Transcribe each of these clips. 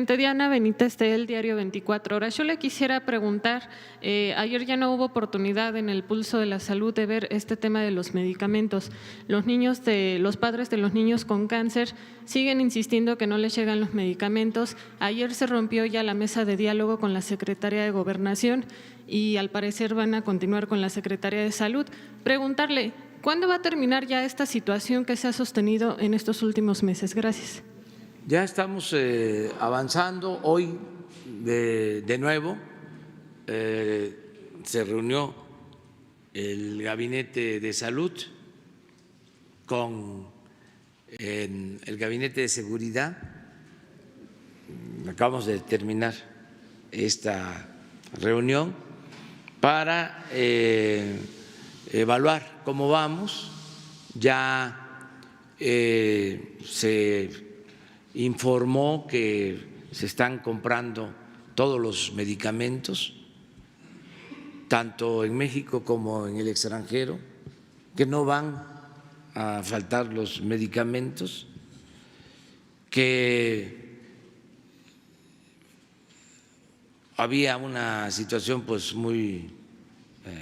Diana Benítez del diario 24 Horas. Yo le quisiera preguntar, ayer ya no hubo oportunidad en el Pulso de la Salud de ver este tema de los medicamentos. Los padres de los niños con cáncer siguen insistiendo que no les llegan los medicamentos. Ayer se rompió ya la mesa de diálogo con la Secretaría de Gobernación y al parecer van a continuar con la Secretaría de Salud. Preguntarle, ¿cuándo va a terminar ya esta situación que se ha sostenido en estos últimos meses? Gracias. Ya estamos avanzando. Hoy de nuevo se reunió el Gabinete de Salud con el Gabinete de Seguridad. Acabamos de terminar esta reunión para evaluar cómo vamos. Ya se informó que se están comprando todos los medicamentos, tanto en México como en el extranjero, que no van a faltar los medicamentos, que había una situación pues muy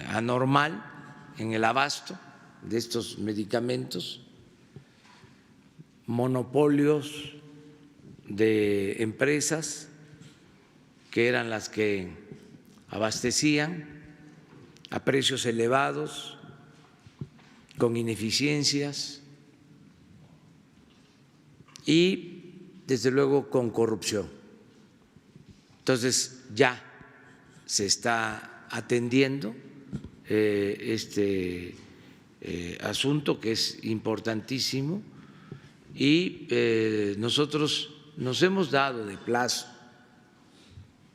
anormal en el abasto de estos medicamentos, monopolios de empresas que eran las que abastecían a precios elevados, con ineficiencias y, desde luego, con corrupción. Entonces, ya se está atendiendo este asunto que es importantísimo y nosotros nos hemos dado de plazo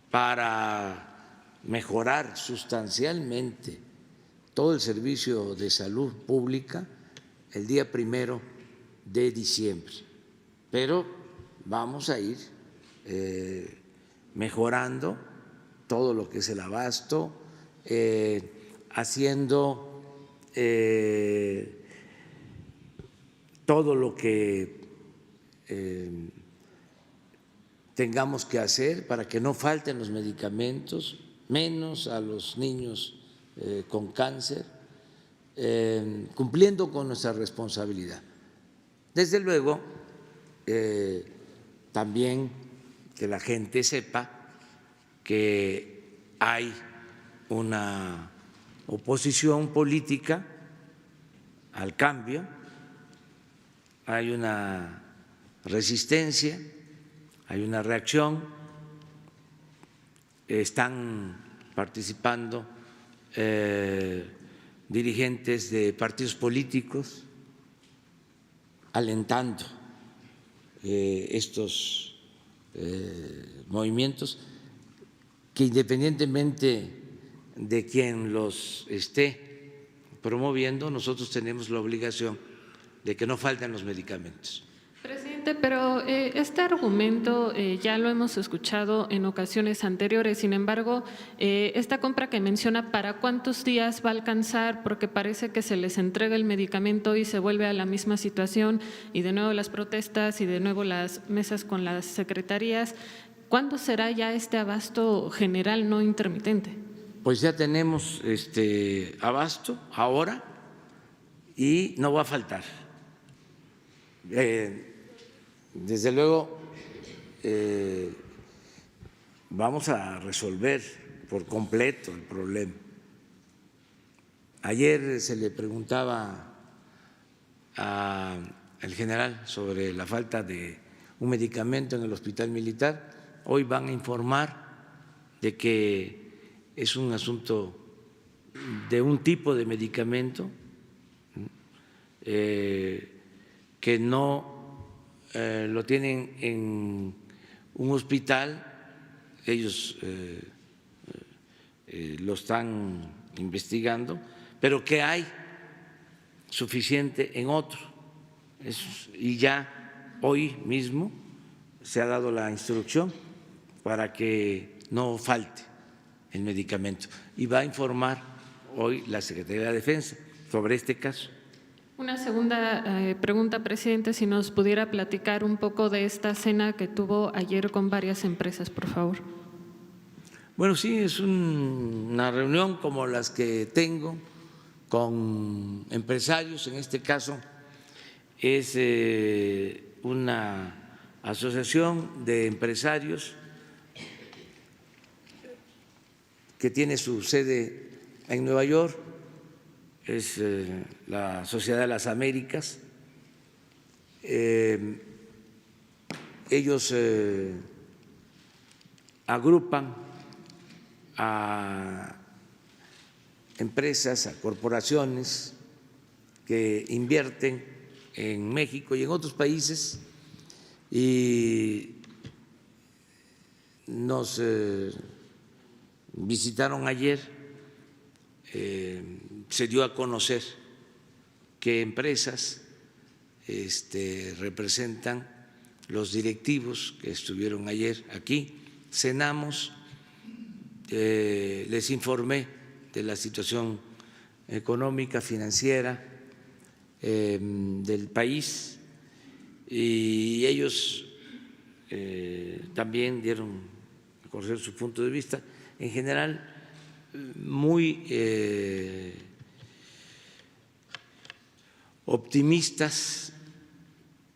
para mejorar sustancialmente todo el servicio de salud pública el día 1 de diciembre, pero vamos a ir mejorando todo lo que es el abasto, haciendo todo lo que tengamos que hacer para que no falten los medicamentos, menos a los niños con cáncer, cumpliendo con nuestra responsabilidad. Desde luego, también que la gente sepa que hay una oposición política al cambio, hay una resistencia, hay una reacción, están participando dirigentes de partidos políticos alentando estos movimientos que, independientemente de quien los esté promoviendo, nosotros tenemos la obligación de que no falten los medicamentos. Presidente, pero este argumento ya lo hemos escuchado en ocasiones anteriores. Sin embargo, esta compra que menciona, ¿para cuántos días va a alcanzar? Porque parece que se les entrega el medicamento y se vuelve a la misma situación y de nuevo las protestas y de nuevo las mesas con las secretarías. ¿Cuándo será ya este abasto general no intermitente? Pues ya tenemos abasto ahora y no va a faltar. Desde luego vamos a resolver por completo el problema. Ayer se le preguntaba al general sobre la falta de un medicamento en el hospital militar. Hoy van a informar de que es un asunto de un tipo de medicamento que no lo tienen en un hospital, ellos lo están investigando, pero que hay suficiente en otro. Y ya hoy mismo se ha dado la instrucción para que no falte el medicamento. Y va a informar hoy la Secretaría de Defensa sobre este caso. Una segunda pregunta, presidente, si nos pudiera platicar un poco de esta cena que tuvo ayer con varias empresas, por favor. Bueno, sí, es una reunión como las que tengo con empresarios, en este caso es una asociación de empresarios que tiene su sede en Nueva York, es la Sociedad de las Américas. Ellos agrupan a empresas, a corporaciones que invierten en México y en otros países y nos visitaron ayer. Se dio a conocer qué empresas representan los directivos que estuvieron ayer aquí. Cenamos, les informé de la situación económica, financiera del país y ellos también dieron a conocer su punto de vista. En general, muy optimistas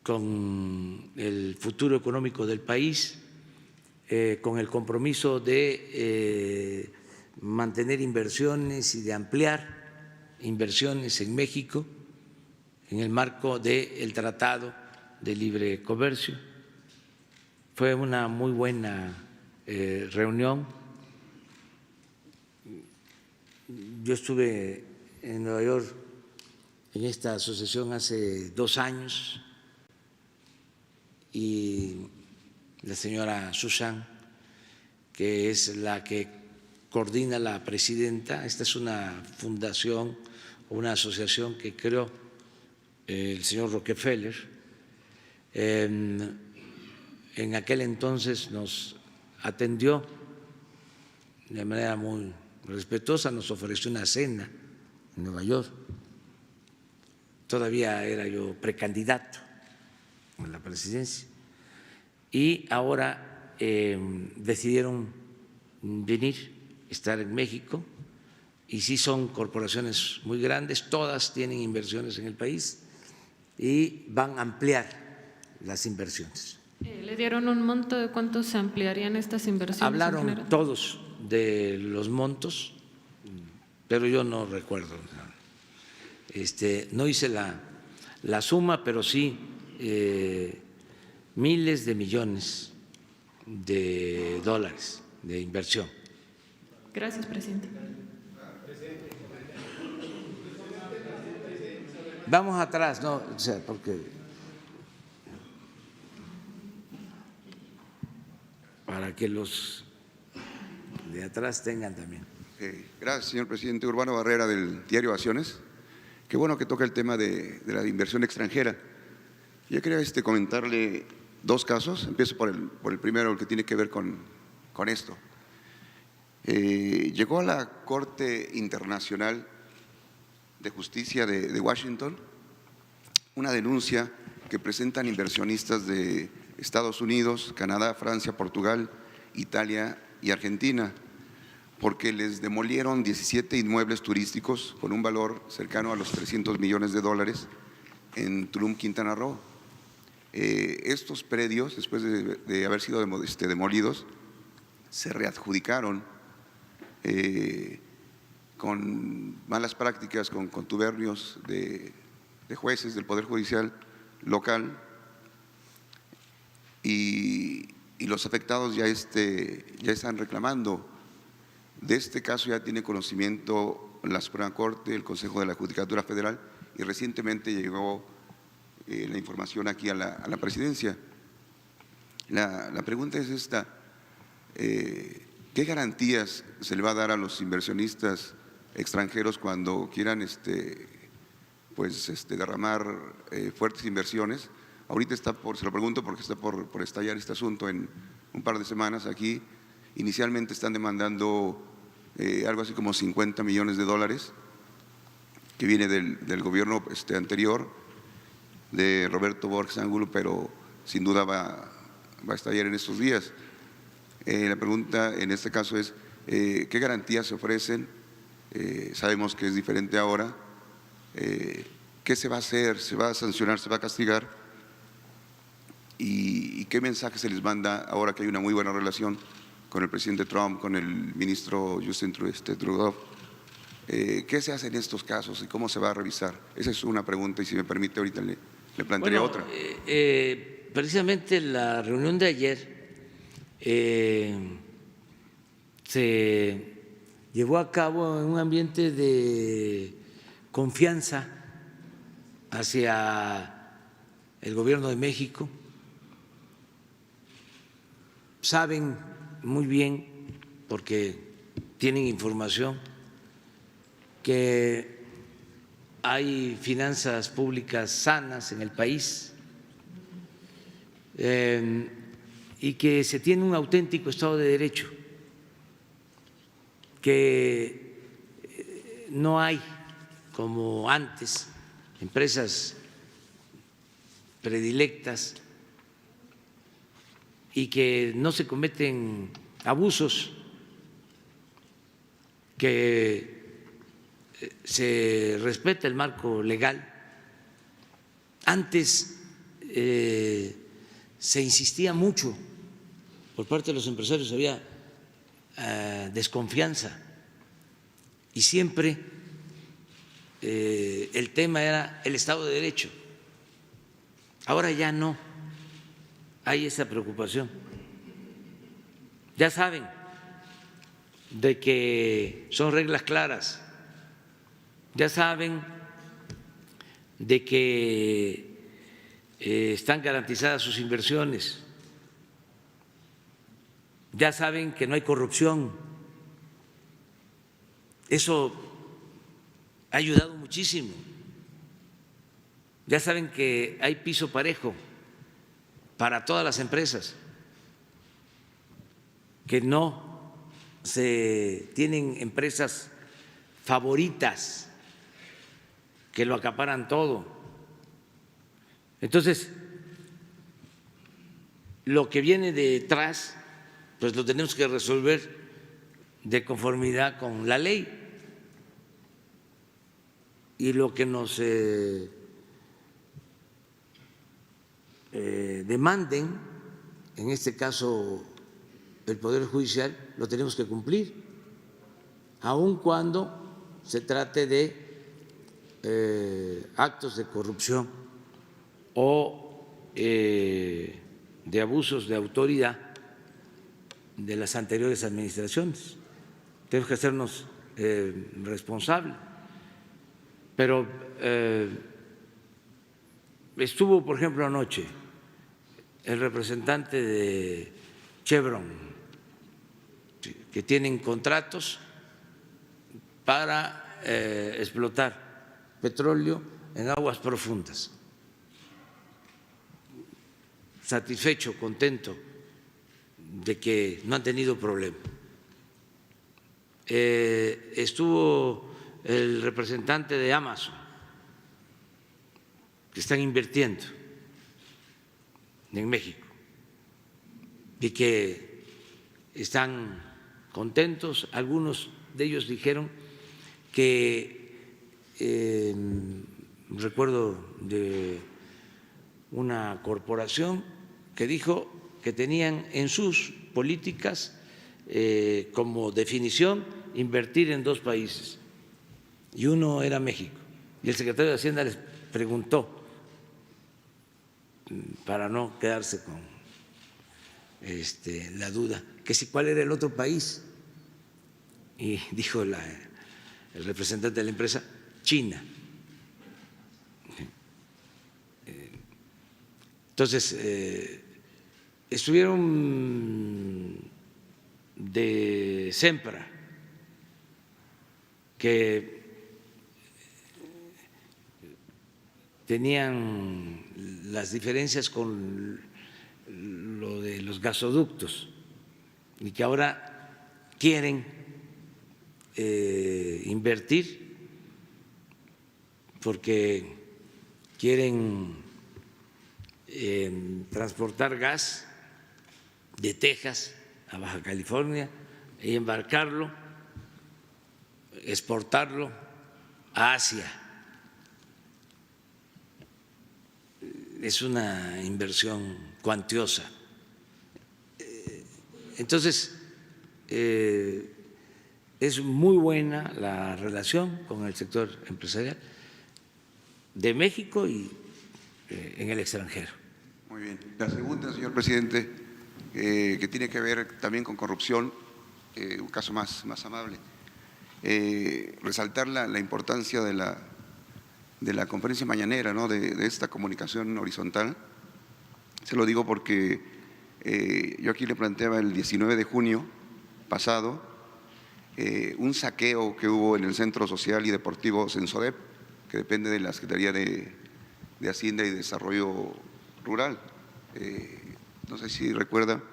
con el futuro económico del país, con el compromiso de mantener inversiones y de ampliar inversiones en México en el marco del Tratado de Libre Comercio. Fue una muy buena reunión. Yo estuve en Nueva York en esta asociación hace 2 años y la señora Susan, que es la que coordina la presidenta, esta es una fundación o una asociación que creó el señor Rockefeller. En aquel entonces nos atendió de manera muy respetuosa, nos ofreció una cena en Nueva York. Todavía era yo precandidato a la presidencia y ahora decidieron venir, estar en México, y sí son corporaciones muy grandes, todas tienen inversiones en el país y van a ampliar las inversiones. ¿Le dieron un monto de cuánto se ampliarían estas inversiones? Hablaron todos de los montos, pero yo no recuerdo. No hice la suma, pero sí miles de millones de dólares de inversión. Gracias, presidente. Vamos atrás, no, o sea, porque para que los de atrás tengan también. Gracias, señor presidente. Urbano Barrera, del diario Acciones. Qué bueno que toca el tema de la inversión extranjera. Yo quería comentarle 2 casos. Empiezo por el primero, el que tiene que ver con esto. Llegó a la Corte Internacional de Justicia de Washington una denuncia que presentan inversionistas de Estados Unidos, Canadá, Francia, Portugal, Italia y Argentina, porque les demolieron 17 inmuebles turísticos con un valor cercano a los $300 millones en Tulum, Quintana Roo. Estos predios, después de haber sido demolidos, se readjudicaron con malas prácticas, con contubernios de jueces del Poder Judicial local, y los afectados ya están reclamando. De este caso ya tiene conocimiento la Suprema Corte, el Consejo de la Judicatura Federal, y recientemente llegó la información aquí a la presidencia. La pregunta es esta: ¿qué garantías se le va a dar a los inversionistas extranjeros cuando quieran derramar fuertes inversiones? Ahorita se lo pregunto porque está por estallar este asunto en un par de semanas aquí. Inicialmente están demandando algo así como $50 millones que viene del gobierno anterior, de Roberto Borges Angulo, pero sin duda va a estallar en estos días. La pregunta en este caso es, ¿qué garantías se ofrecen? Sabemos que es diferente ahora. ¿Qué se va a hacer? ¿Se va a sancionar? ¿Se va a castigar? ¿Y qué mensaje se les manda ahora que hay una muy buena relación con el presidente Trump, con el ministro Justin Trudeau? ¿Qué se hace en estos casos y cómo se va a revisar? Esa es una pregunta y si me permite ahorita le plantearía otra. Precisamente la reunión de ayer se llevó a cabo en un ambiente de confianza hacia el gobierno de México. Saben muy bien, porque tienen información, que hay finanzas públicas sanas en el país y que se tiene un auténtico Estado de Derecho, que no hay, como antes, empresas predilectas y que no se cometen abusos, que se respeta el marco legal. Antes se insistía mucho por parte de los empresarios, había desconfianza y siempre el tema era el Estado de Derecho. Ahora ya no hay esa preocupación. Ya saben de que son reglas claras, ya saben de que están garantizadas sus inversiones, ya saben que no hay corrupción. Eso ha ayudado muchísimo. Ya saben que hay piso parejo para todas las empresas, que no se tienen empresas favoritas que lo acaparan todo. Entonces, lo que viene detrás, pues lo tenemos que resolver de conformidad con la ley, y lo que nos demanden, en este caso el Poder Judicial, lo tenemos que cumplir, aun cuando se trate de actos de corrupción o de abusos de autoridad de las anteriores administraciones. Tenemos que hacernos responsables. Pero estuvo, por ejemplo, anoche el representante de Chevron, que tienen contratos para explotar petróleo en aguas profundas. Satisfecho, contento de que no han tenido problema. Estuvo el representante de Amazon, que están invirtiendo en México y que están contentos. Algunos de ellos dijeron que recuerdo de una corporación que dijo que tenían en sus políticas como definición invertir en dos países, y uno era México. Y el secretario de Hacienda les preguntó, para no quedarse con la duda, que si cuál era el otro país, y dijo el representante de la empresa, China. Entonces, estuvieron de Sempra, que tenían las diferencias con lo de los gasoductos y que ahora quieren invertir porque quieren transportar gas de Texas a Baja California y embarcarlo, exportarlo a Asia. Es una inversión cuantiosa. Entonces, es muy buena la relación con el sector empresarial de México y en el extranjero. Muy bien. La segunda, señor presidente, que tiene que ver también con corrupción, un caso más amable. Resaltar la importancia de la conferencia mañanera, ¿no? de esta comunicación horizontal. Se lo digo porque yo aquí le planteaba el 19 de junio pasado un saqueo que hubo en el Centro Social y Deportivo Sensodep, que depende de la Secretaría de Hacienda y Desarrollo Rural. No sé si recuerda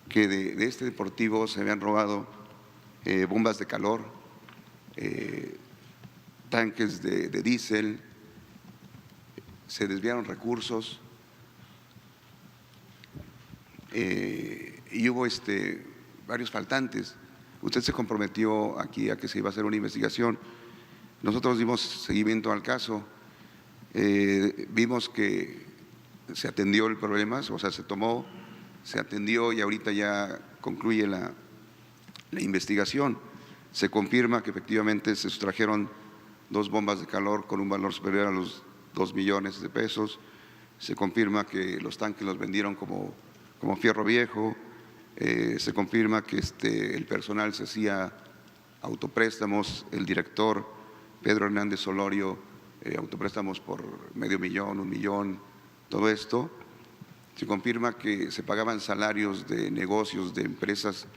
que de este deportivo se habían robado bombas de calor, tanques de diésel, se desviaron recursos y hubo varios faltantes. Usted se comprometió aquí a que se iba a hacer una investigación. Nosotros dimos seguimiento al caso, vimos que se atendió el problema, o sea, se atendió y ahorita ya concluye la investigación. Se confirma que efectivamente se sustrajeron 2 bombas de calor con un valor superior a los 2 millones de pesos. Se confirma que los tanques los vendieron como fierro viejo. Se confirma que el personal se hacía autopréstamos, el director Pedro Hernández Solorio, autopréstamos por $500,000, $1 millón, todo esto. Se confirma que se pagaban salarios de negocios de empresas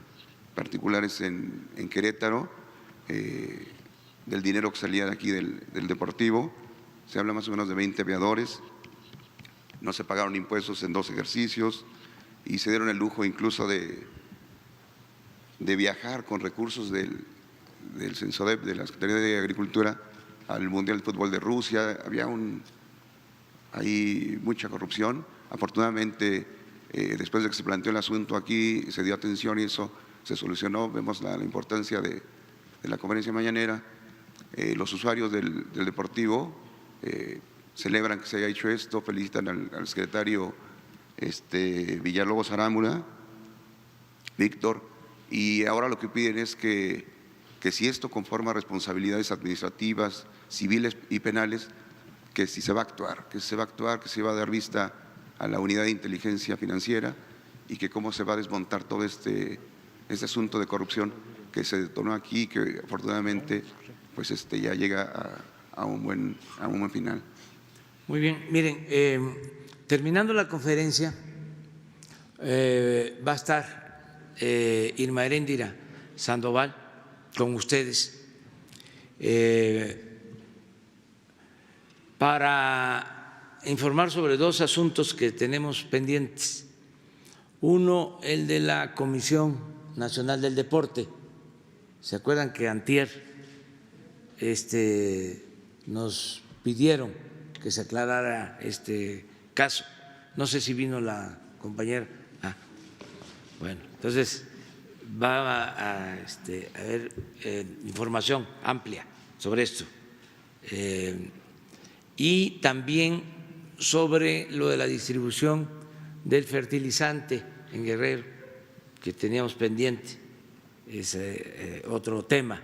particulares en Querétaro, del dinero que salía de aquí del deportivo. Se habla más o menos de 20 aviadores. No se pagaron impuestos en 2 ejercicios y se dieron el lujo incluso de viajar con recursos del Censodep, de la Secretaría de Agricultura, al Mundial de Fútbol de Rusia. Había hay mucha corrupción. Afortunadamente, después de que se planteó el asunto aquí, se dio atención y eso se solucionó. Vemos la importancia de la conferencia mañanera. Los usuarios del deportivo celebran que se haya hecho esto, felicitan al secretario Villalobos Arámbula, Víctor, y ahora lo que piden es que si esto conforma responsabilidades administrativas, civiles y penales, que si se va a actuar, que se va a dar vista a la unidad de inteligencia financiera y que cómo se va a desmontar todo este asunto de corrupción que se detonó aquí, que afortunadamente pues ya llega a un buen final. Muy bien, miren, terminando la conferencia va a estar Irma Heréndira Sandoval con ustedes para informar sobre 2 asuntos que tenemos pendientes. Uno, el de la Comisión Nacional del Deporte. ¿Se acuerdan que antier nos pidieron que se aclarara este caso? No sé si vino la compañera. Bueno, entonces va a haber información amplia sobre esto. Y también sobre lo de la distribución del fertilizante en Guerrero, que teníamos pendiente, es otro tema.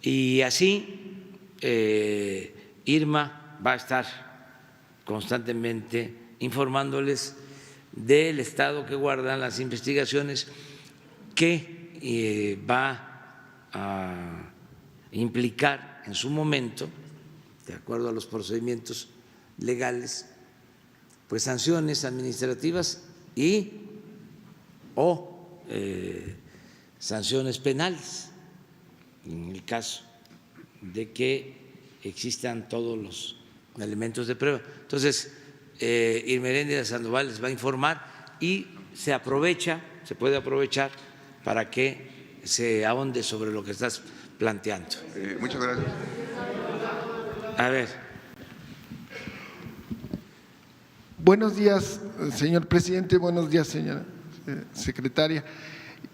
Y así Irma va a estar constantemente informándoles del estado que guardan las investigaciones que va a implicar en su momento, de acuerdo a los procedimientos legales, pues sanciones administrativas o sanciones penales en el caso de que existan todos los elementos de prueba. Entonces, Irma Heréndira Sandoval les va a informar y se puede aprovechar para que se ahonde sobre lo que estás planteando. Muchas gracias. A ver. Buenos días, señor presidente. Buenos días, señora secretaria.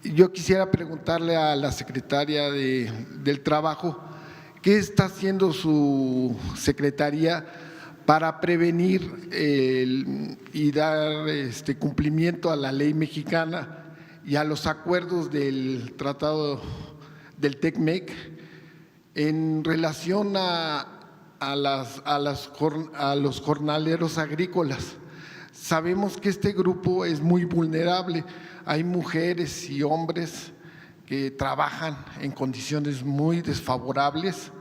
Yo quisiera preguntarle a la secretaria del Trabajo, ¿qué está haciendo su secretaría para prevenir y dar cumplimiento a la ley mexicana y a los acuerdos del Tratado del TEC-MEC en relación a los jornaleros agrícolas? Sabemos que este grupo es muy vulnerable. Hay mujeres y hombres que trabajan en condiciones muy desfavorables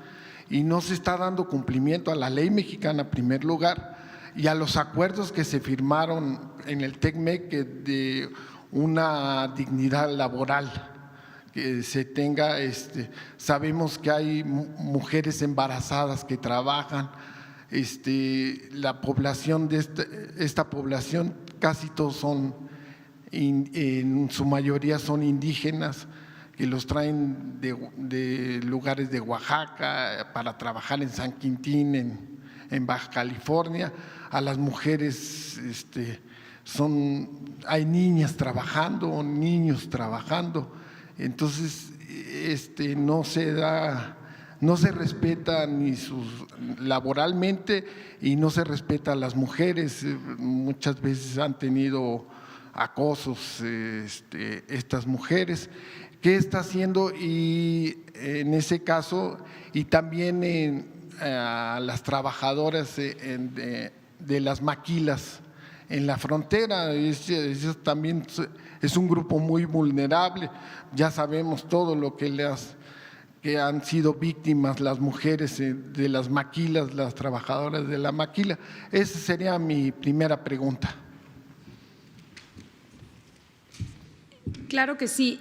y no se está dando cumplimiento a la ley mexicana en primer lugar y a los acuerdos que se firmaron en el TEC-MEC de una dignidad laboral que se tenga. Sabemos que hay mujeres embarazadas que trabajan, la población de esta población casi todos son, en su mayoría son indígenas, que los traen de lugares de Oaxaca para trabajar en San Quintín, en Baja California. A las mujeres hay niñas trabajando, niños trabajando. Entonces no se respeta ni laboralmente y no se respeta a las mujeres. Muchas veces han tenido acosos estas mujeres. ¿Qué está haciendo? Y en ese caso, y también a las trabajadoras de las maquilas en la frontera, eso también es un grupo muy vulnerable. Ya sabemos todo lo que han sido víctimas las mujeres de las maquilas, las trabajadoras de la maquila. Esa sería mi primera pregunta. Claro que sí.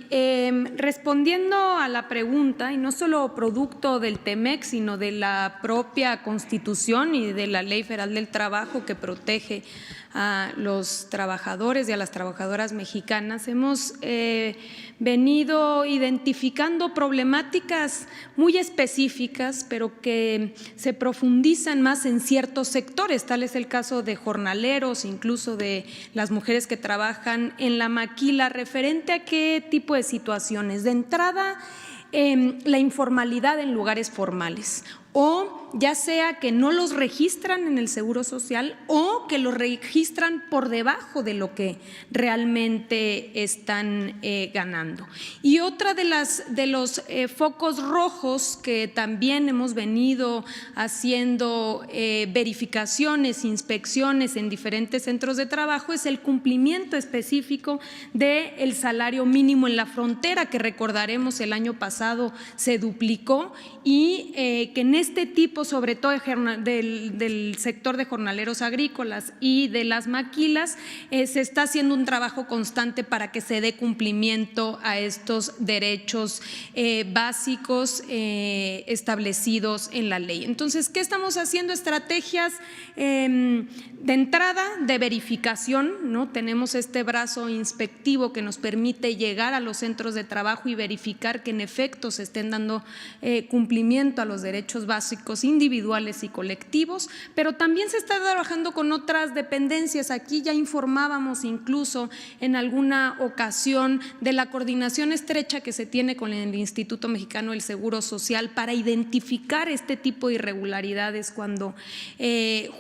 Respondiendo a la pregunta, y no solo producto del TEC-MEC, sino de la propia Constitución y de la Ley Federal del Trabajo que protege a los trabajadores y a las trabajadoras mexicanas, hemos venido identificando problemáticas muy específicas, pero que se profundizan más en ciertos sectores. Tal es el caso de jornaleros, incluso de las mujeres que trabajan en la maquila. ¿Referente a qué tipo de situaciones? De entrada, la informalidad en lugares formales, o ya sea que no los registran en el Seguro Social o que los registran por debajo de lo que realmente están ganando. Y otra de los focos rojos que también hemos venido haciendo verificaciones, inspecciones en diferentes centros de trabajo es el cumplimiento específico del salario mínimo en la frontera, que recordaremos el año pasado se duplicó, y que en este tipo, sobre todo del sector de jornaleros agrícolas y de las maquilas, se está haciendo un trabajo constante para que se dé cumplimiento a estos derechos básicos establecidos en la ley. Entonces, ¿qué estamos haciendo? Estrategias de entrada de verificación, ¿no? Tenemos este brazo inspectivo que nos permite llegar a los centros de trabajo y verificar que en efecto se estén dando cumplimiento a los derechos básicos individuales y colectivos, pero también se está trabajando con otras dependencias. Aquí ya informábamos incluso en alguna ocasión de la coordinación estrecha que se tiene con el Instituto Mexicano del Seguro Social para identificar este tipo de irregularidades cuando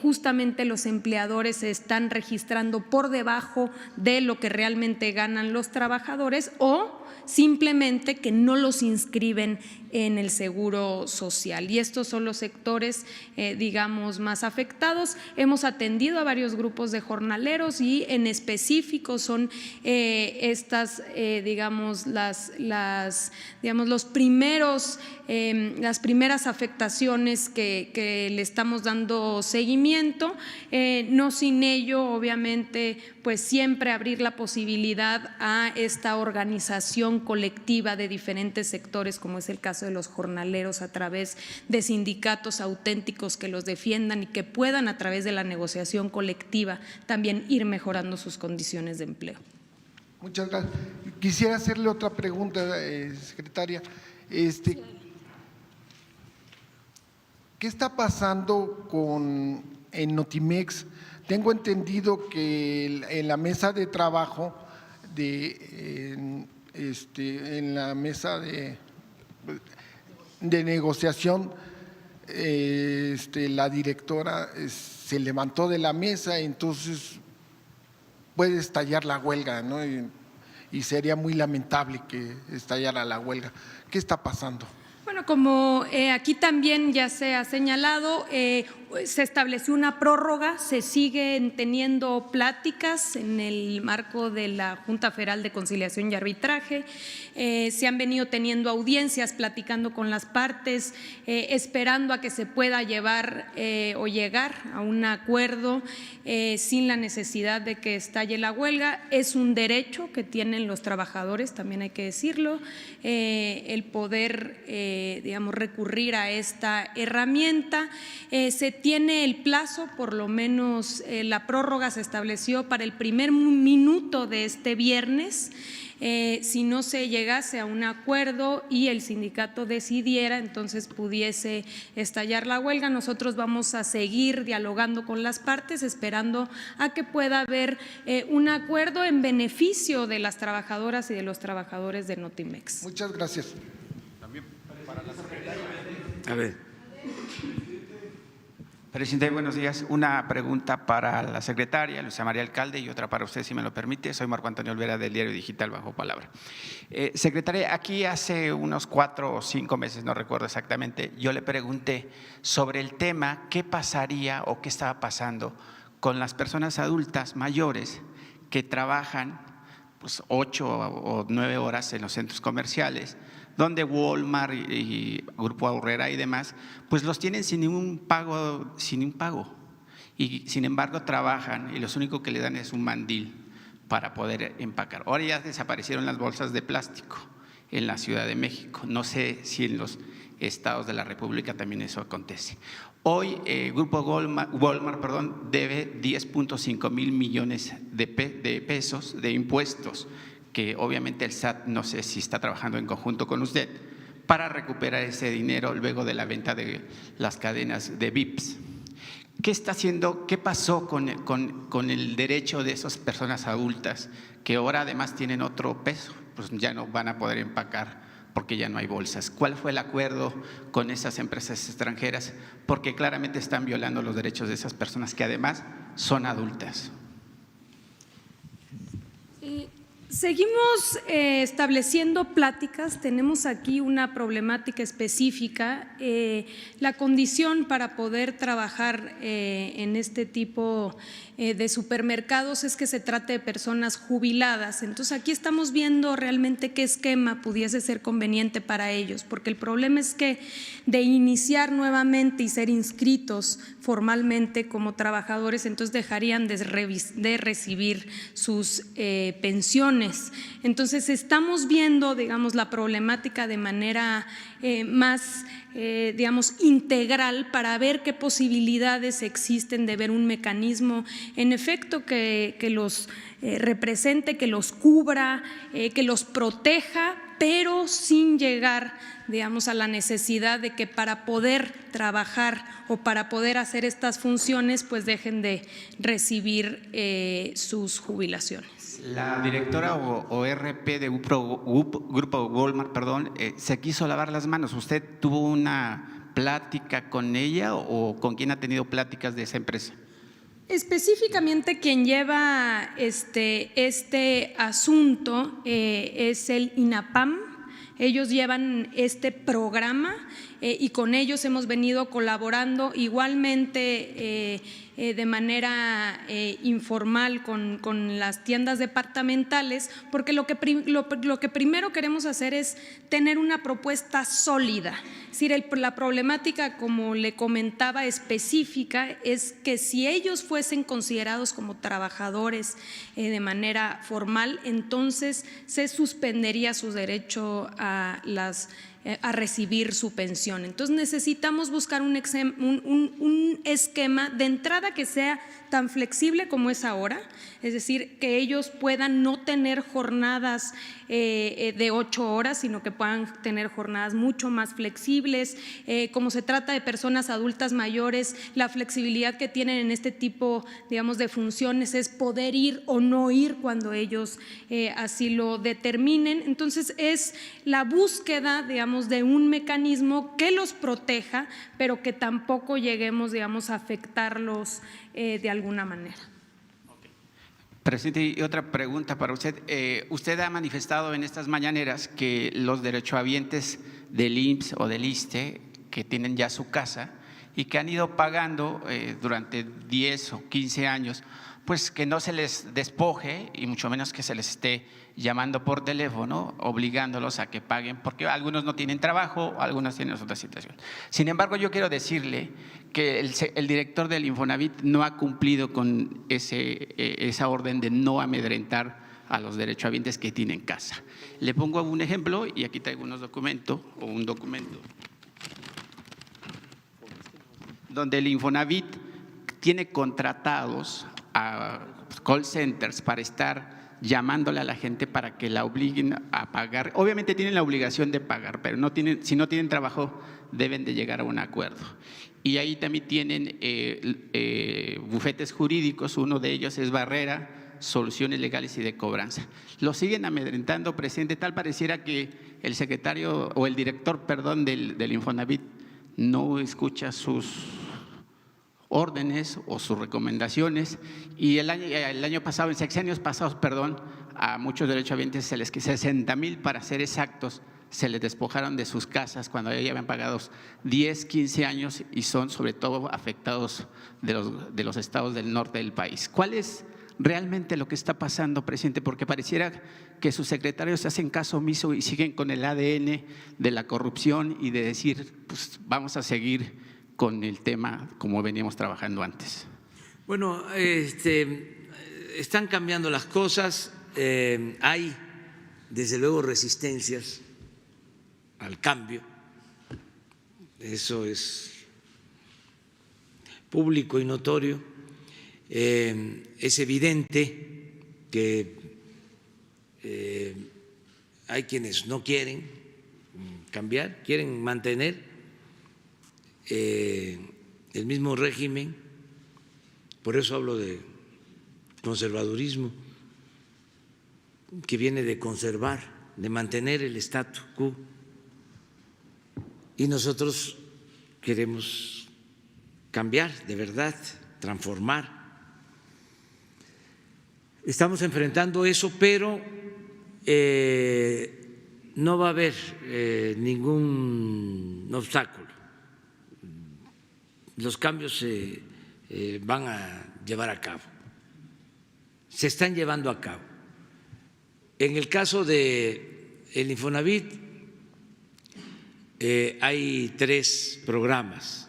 justamente los empleadores se están registrando por debajo de lo que realmente ganan los trabajadores o simplemente que no los inscriben en el Seguro Social. Y estos son los sectores, digamos, más afectados. Hemos atendido a varios grupos de jornaleros y en específico son estas, digamos, los primeros, las primeras afectaciones que le estamos dando seguimiento. No sin ello, obviamente, pues siempre abrir la posibilidad a esta organización colectiva de diferentes sectores, como es el caso de los jornaleros, a través de sindicatos auténticos que los defiendan y que puedan a través de la negociación colectiva también ir mejorando sus condiciones de empleo. Muchas gracias. Quisiera hacerle otra pregunta, secretaria. ¿qué está pasando en Notimex? Tengo entendido que en la mesa de trabajo, en la mesa de negociación, la directora se levantó de la mesa, entonces puede estallar la huelga, ¿no? Y sería muy lamentable que estallara la huelga. ¿Qué está pasando? Bueno, como aquí también ya se ha señalado, se estableció una prórroga, se siguen teniendo pláticas en el marco de la Junta Federal de Conciliación y Arbitraje, se han venido teniendo audiencias, platicando con las partes, esperando a que se pueda llevar o llegar a un acuerdo sin la necesidad de que estalle la huelga. Es un derecho que tienen los trabajadores, también hay que decirlo, el poder digamos, recurrir a esta herramienta. Se tiene el plazo, por lo menos la prórroga se estableció para el primer minuto de este viernes. Si no se llegase a un acuerdo y el sindicato decidiera, entonces pudiese estallar la huelga. Nosotros vamos a seguir dialogando con las partes, esperando a que pueda haber un acuerdo en beneficio de las trabajadoras y de los trabajadores de Notimex. Muchas gracias. A ver. Presidente, buenos días. Una pregunta para la secretaria, Luisa María Alcalde, y otra para usted, si me lo permite. Soy Marco Antonio Olvera, del Diario Digital Bajo Palabra. Secretaria, aquí hace unos 4 o 5 meses, no recuerdo exactamente, yo le pregunté sobre el tema, qué pasaría o qué estaba pasando con las personas adultas mayores que trabajan pues 8 o 9 horas en los centros comerciales, donde Walmart y Grupo Aurrera y demás, pues los tienen sin ningún pago, y sin embargo trabajan y lo único que le dan es un mandil para poder empacar. Ahora ya desaparecieron las bolsas de plástico en la Ciudad de México, no sé si en los estados de la República también eso acontece. Hoy Grupo Walmart debe 10.5 mil millones de pesos de impuestos, que obviamente el SAT no sé si está trabajando en conjunto con usted para recuperar ese dinero luego de la venta de las cadenas de VIPs. ¿Qué está haciendo? ¿Qué pasó con el derecho de esas personas adultas que ahora además tienen otro peso? Pues ya no van a poder empacar porque ya no hay bolsas. ¿Cuál fue el acuerdo con esas empresas extranjeras? Porque claramente están violando los derechos de esas personas que además son adultas. Seguimos estableciendo pláticas, tenemos aquí una problemática específica, la condición para poder trabajar en este tipo de supermercados es que se trate de personas jubiladas, entonces aquí estamos viendo realmente qué esquema pudiese ser conveniente para ellos, porque el problema es que de iniciar nuevamente y ser inscritos formalmente como trabajadores, entonces dejarían de recibir sus pensiones. Entonces estamos viendo, digamos, la problemática de manera más, digamos, integral para ver qué posibilidades existen de ver un mecanismo en efecto que los represente, que los cubra, que los proteja, pero sin llegar, digamos, a la necesidad de que para poder trabajar o para poder hacer estas funciones, pues dejen de recibir sus jubilaciones. La directora o RP de Grupo Walmart, se quiso lavar las manos. ¿Usted tuvo una plática con ella o con quién ha tenido pláticas de esa empresa? Específicamente quien lleva este asunto es el INAPAM. Ellos llevan este programa y con ellos hemos venido colaborando igualmente de manera informal con las tiendas departamentales, porque lo que primero queremos hacer es tener una propuesta sólida. Es decir, la problemática, como le comentaba, específica es que si ellos fuesen considerados como trabajadores de manera formal, entonces se suspendería su derecho a las a recibir su pensión. Entonces necesitamos buscar un esquema de entrada que sea tan flexible como es ahora, es decir, que ellos puedan no tener jornadas de 8 horas, sino que puedan tener jornadas mucho más flexibles. Como se trata de personas adultas mayores, la flexibilidad que tienen en este tipo, digamos, de funciones es poder ir o no ir cuando ellos así lo determinen. Entonces es la búsqueda, digamos, de un mecanismo que los proteja, pero que tampoco lleguemos, digamos, a afectarlos de alguna manera. Presidente, y otra pregunta para usted. Usted ha manifestado en estas mañaneras que los derechohabientes del IMSS o del ISSSTE, que tienen ya su casa y que han ido pagando durante 10 o 15 años, pues que no se les despoje y mucho menos que se les esté llamando por teléfono, obligándolos a que paguen, porque algunos no tienen trabajo, algunos tienen otra situación. Sin embargo, yo quiero decirle que el director del Infonavit no ha cumplido con esa orden de no amedrentar a los derechohabientes que tienen casa. Le pongo un ejemplo y aquí traigo un documento donde el Infonavit tiene contratados a call centers para estar llamándole a la gente para que la obliguen a pagar. Obviamente tienen la obligación de pagar, pero si no tienen trabajo deben de llegar a un acuerdo. Y ahí también tienen bufetes jurídicos, uno de ellos es Barrera, Soluciones Legales y de Cobranza. Lo siguen amedrentando, presidente, tal pareciera que el secretario o el director, perdón, del Infonavit no escucha sus órdenes o sus recomendaciones, y el año pasado, en sexenios pasados, perdón, a muchos derechohabientes se les quitó 60,000 para ser exactos, se les despojaron de sus casas cuando ya habían pagado 10, 15 años y son sobre todo afectados de los estados del norte del país. ¿Cuál es realmente lo que está pasando, presidente? Porque pareciera que sus secretarios se hacen caso omiso y siguen con el ADN de la corrupción y de decir, pues vamos a seguir con el tema como veníamos trabajando antes. Bueno, están cambiando las cosas, hay desde luego resistencias al cambio, eso es público y notorio. Es evidente que hay quienes no quieren cambiar, quieren mantener el mismo régimen, por eso hablo de conservadurismo, que viene de conservar, de mantener el statu quo, y nosotros queremos cambiar de verdad, transformar. Estamos enfrentando eso, pero no va a haber ningún obstáculo. Los cambios se van a llevar a cabo, se están llevando a cabo. En el caso del Infonavit hay 3 programas.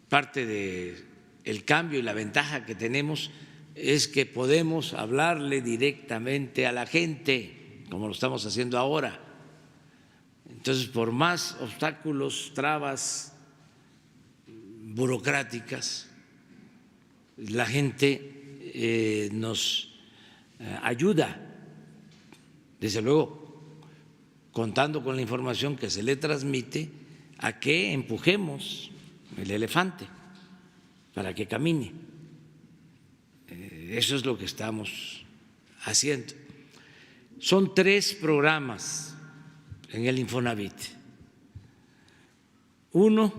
Parte del cambio y la ventaja que tenemos es que podemos hablarle directamente a la gente, como lo estamos haciendo ahora. Entonces, por más obstáculos, trabas burocráticas, la gente nos ayuda, desde luego, contando con la información que se le transmite, a que empujemos el elefante para que camine. Eso es lo que estamos haciendo. Son 3 programas en el Infonavit. Uno,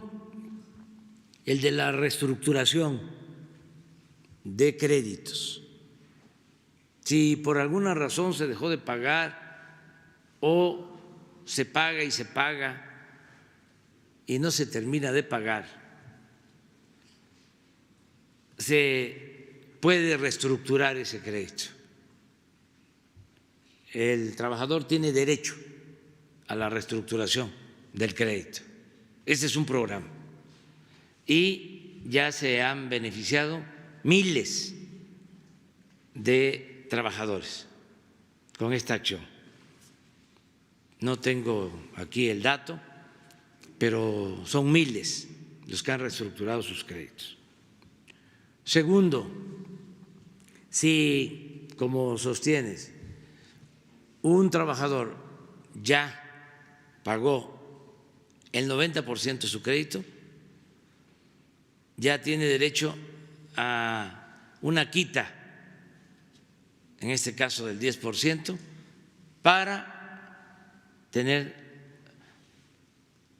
el de la reestructuración de créditos. Si por alguna razón se dejó de pagar o se paga y no se termina de pagar, se puede reestructurar ese crédito. El trabajador tiene derecho a la reestructuración del crédito. Este es un programa y ya se han beneficiado miles de trabajadores con esta acción. no tengo aquí el dato, pero son miles los que han reestructurado sus créditos. Segundo, si, como sostienes, un trabajador ya pagó el 90% de su crédito, ya tiene derecho a una quita, en este caso del 10%, para tener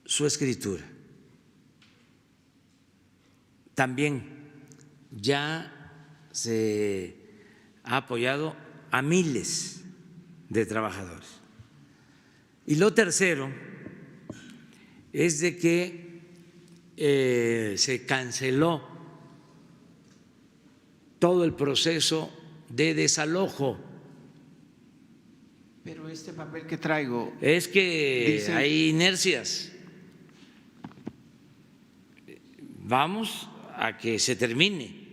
su escritura. También ya se ha apoyado a miles de trabajadores. Y lo tercero es de que se canceló todo el proceso de desalojo. Pero este papel que traigo… Es que dice… hay inercias. Vamos a que se termine.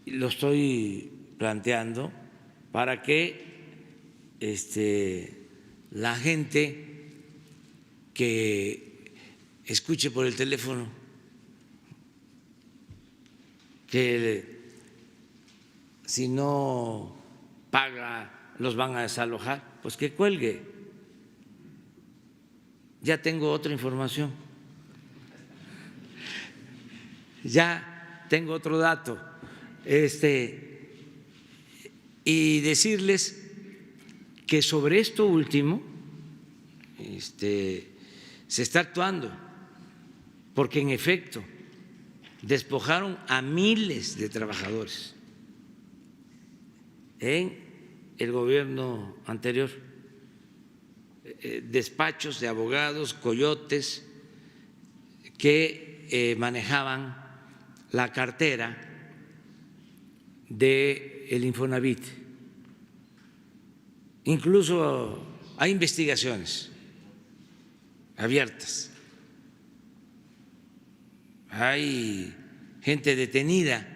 Lo estoy planteando para que la gente que escuche por el teléfono que si no paga los van a desalojar, pues que cuelgue. Ya tengo otra información, ya tengo otro dato, y decirles que sobre esto último se está actuando, porque en efecto despojaron a miles de trabajadores en el gobierno anterior, despachos de abogados, coyotes que manejaban la cartera del Infonavit. Incluso hay investigaciones abiertas, hay gente detenida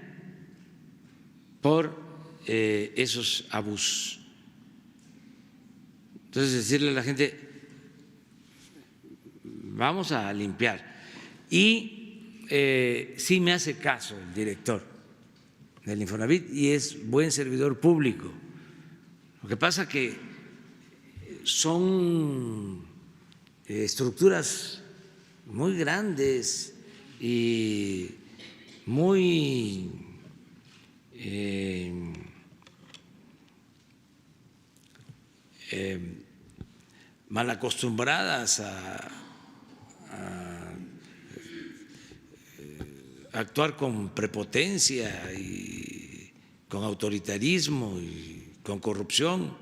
por esos abusos. Entonces, decirle a la gente, vamos a limpiar. Y sí me hace caso el director del Infonavit y es buen servidor público. Lo que pasa que son estructuras muy grandes y muy mal acostumbradas a actuar con prepotencia y con autoritarismo y con corrupción.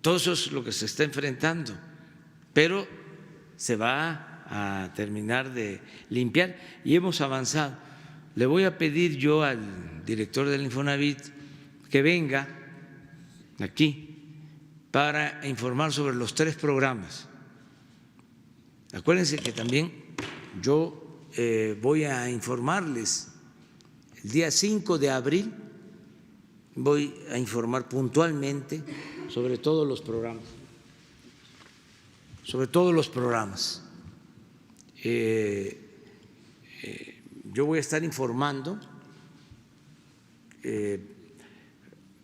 Todo eso es lo que se está enfrentando, pero se va a terminar de limpiar y hemos avanzado. Le voy a pedir yo al director del Infonavit que venga aquí para informar sobre los 3 programas. Acuérdense que también yo voy a informarles el día 5 de abril, voy a informar puntualmente sobre todos los programas, yo voy a estar informando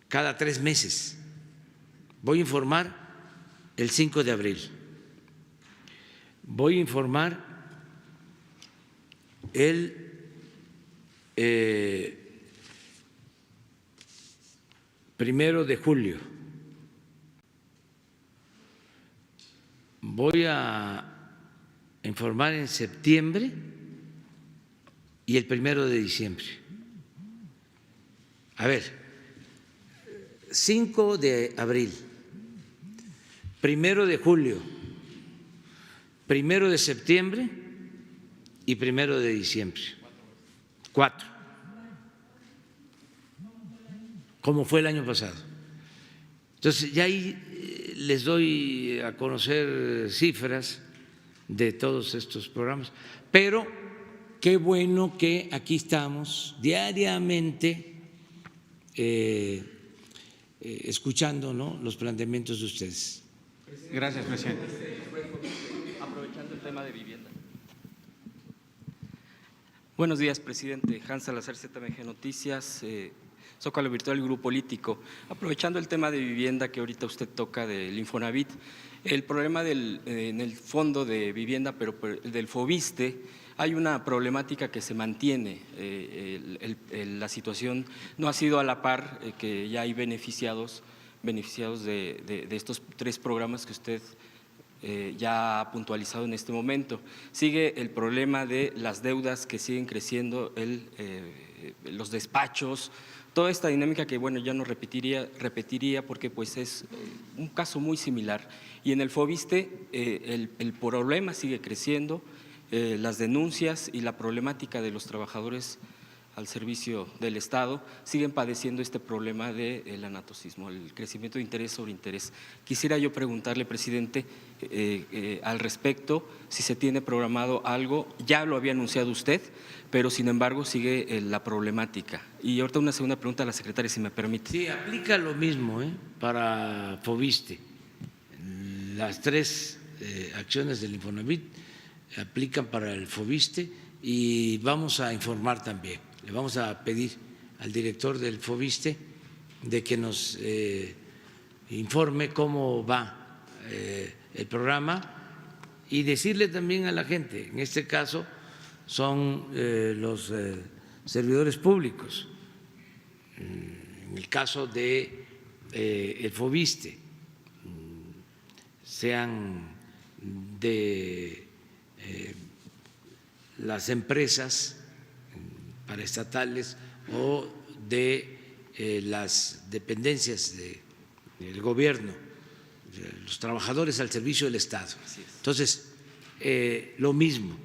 cada 3 meses. Voy a informar el 5 de abril. Voy a informar el 1 de julio. Voy a informar en septiembre y el 1 de diciembre. A ver, 5 de abril, 1 de julio, 1 de septiembre y 1 de diciembre. 4, como fue el año pasado. Entonces, ya ahí les doy a conocer cifras de todos estos programas, pero qué bueno que aquí estamos diariamente escuchando, ¿no?, los planteamientos de ustedes. Gracias, presidente. Aprovechando el tema de vivienda. Buenos días, presidente. Hans Salazar, ZMG Noticias, Zócalo Virtual, Grupo Político. Aprovechando el tema de vivienda que ahorita usted toca del Infonavit, el problema en el fondo de vivienda, pero del Foviste, hay una problemática que se mantiene. La situación no ha sido a la par, que ya hay beneficiados de estos 3 programas que usted ya ha puntualizado en este momento. Sigue el problema de las deudas que siguen creciendo, los despachos, toda esta dinámica que, bueno, ya no repetiría porque pues es un caso muy similar. Y en el Foviste el problema sigue creciendo, las denuncias y la problemática de los trabajadores al servicio del Estado siguen padeciendo este problema del anatocismo, el crecimiento de interés sobre interés. Quisiera yo preguntarle, presidente, al respecto, si se tiene programado algo, ya lo había anunciado usted, pero sin embargo sigue la problemática. Y ahorita una segunda pregunta a la secretaria, si me permite. Sí, aplica lo mismo para Foviste. Las 3 acciones del Infonavit aplican para el Foviste y vamos a informar también. Le vamos a pedir al director del Foviste de que nos informe cómo va el programa y decirle también a la gente, en este caso son los servidores públicos, en el caso de el Foviste, sean de las empresas paraestatales o de las dependencias del gobierno, los trabajadores al servicio del Estado. Entonces, lo mismo,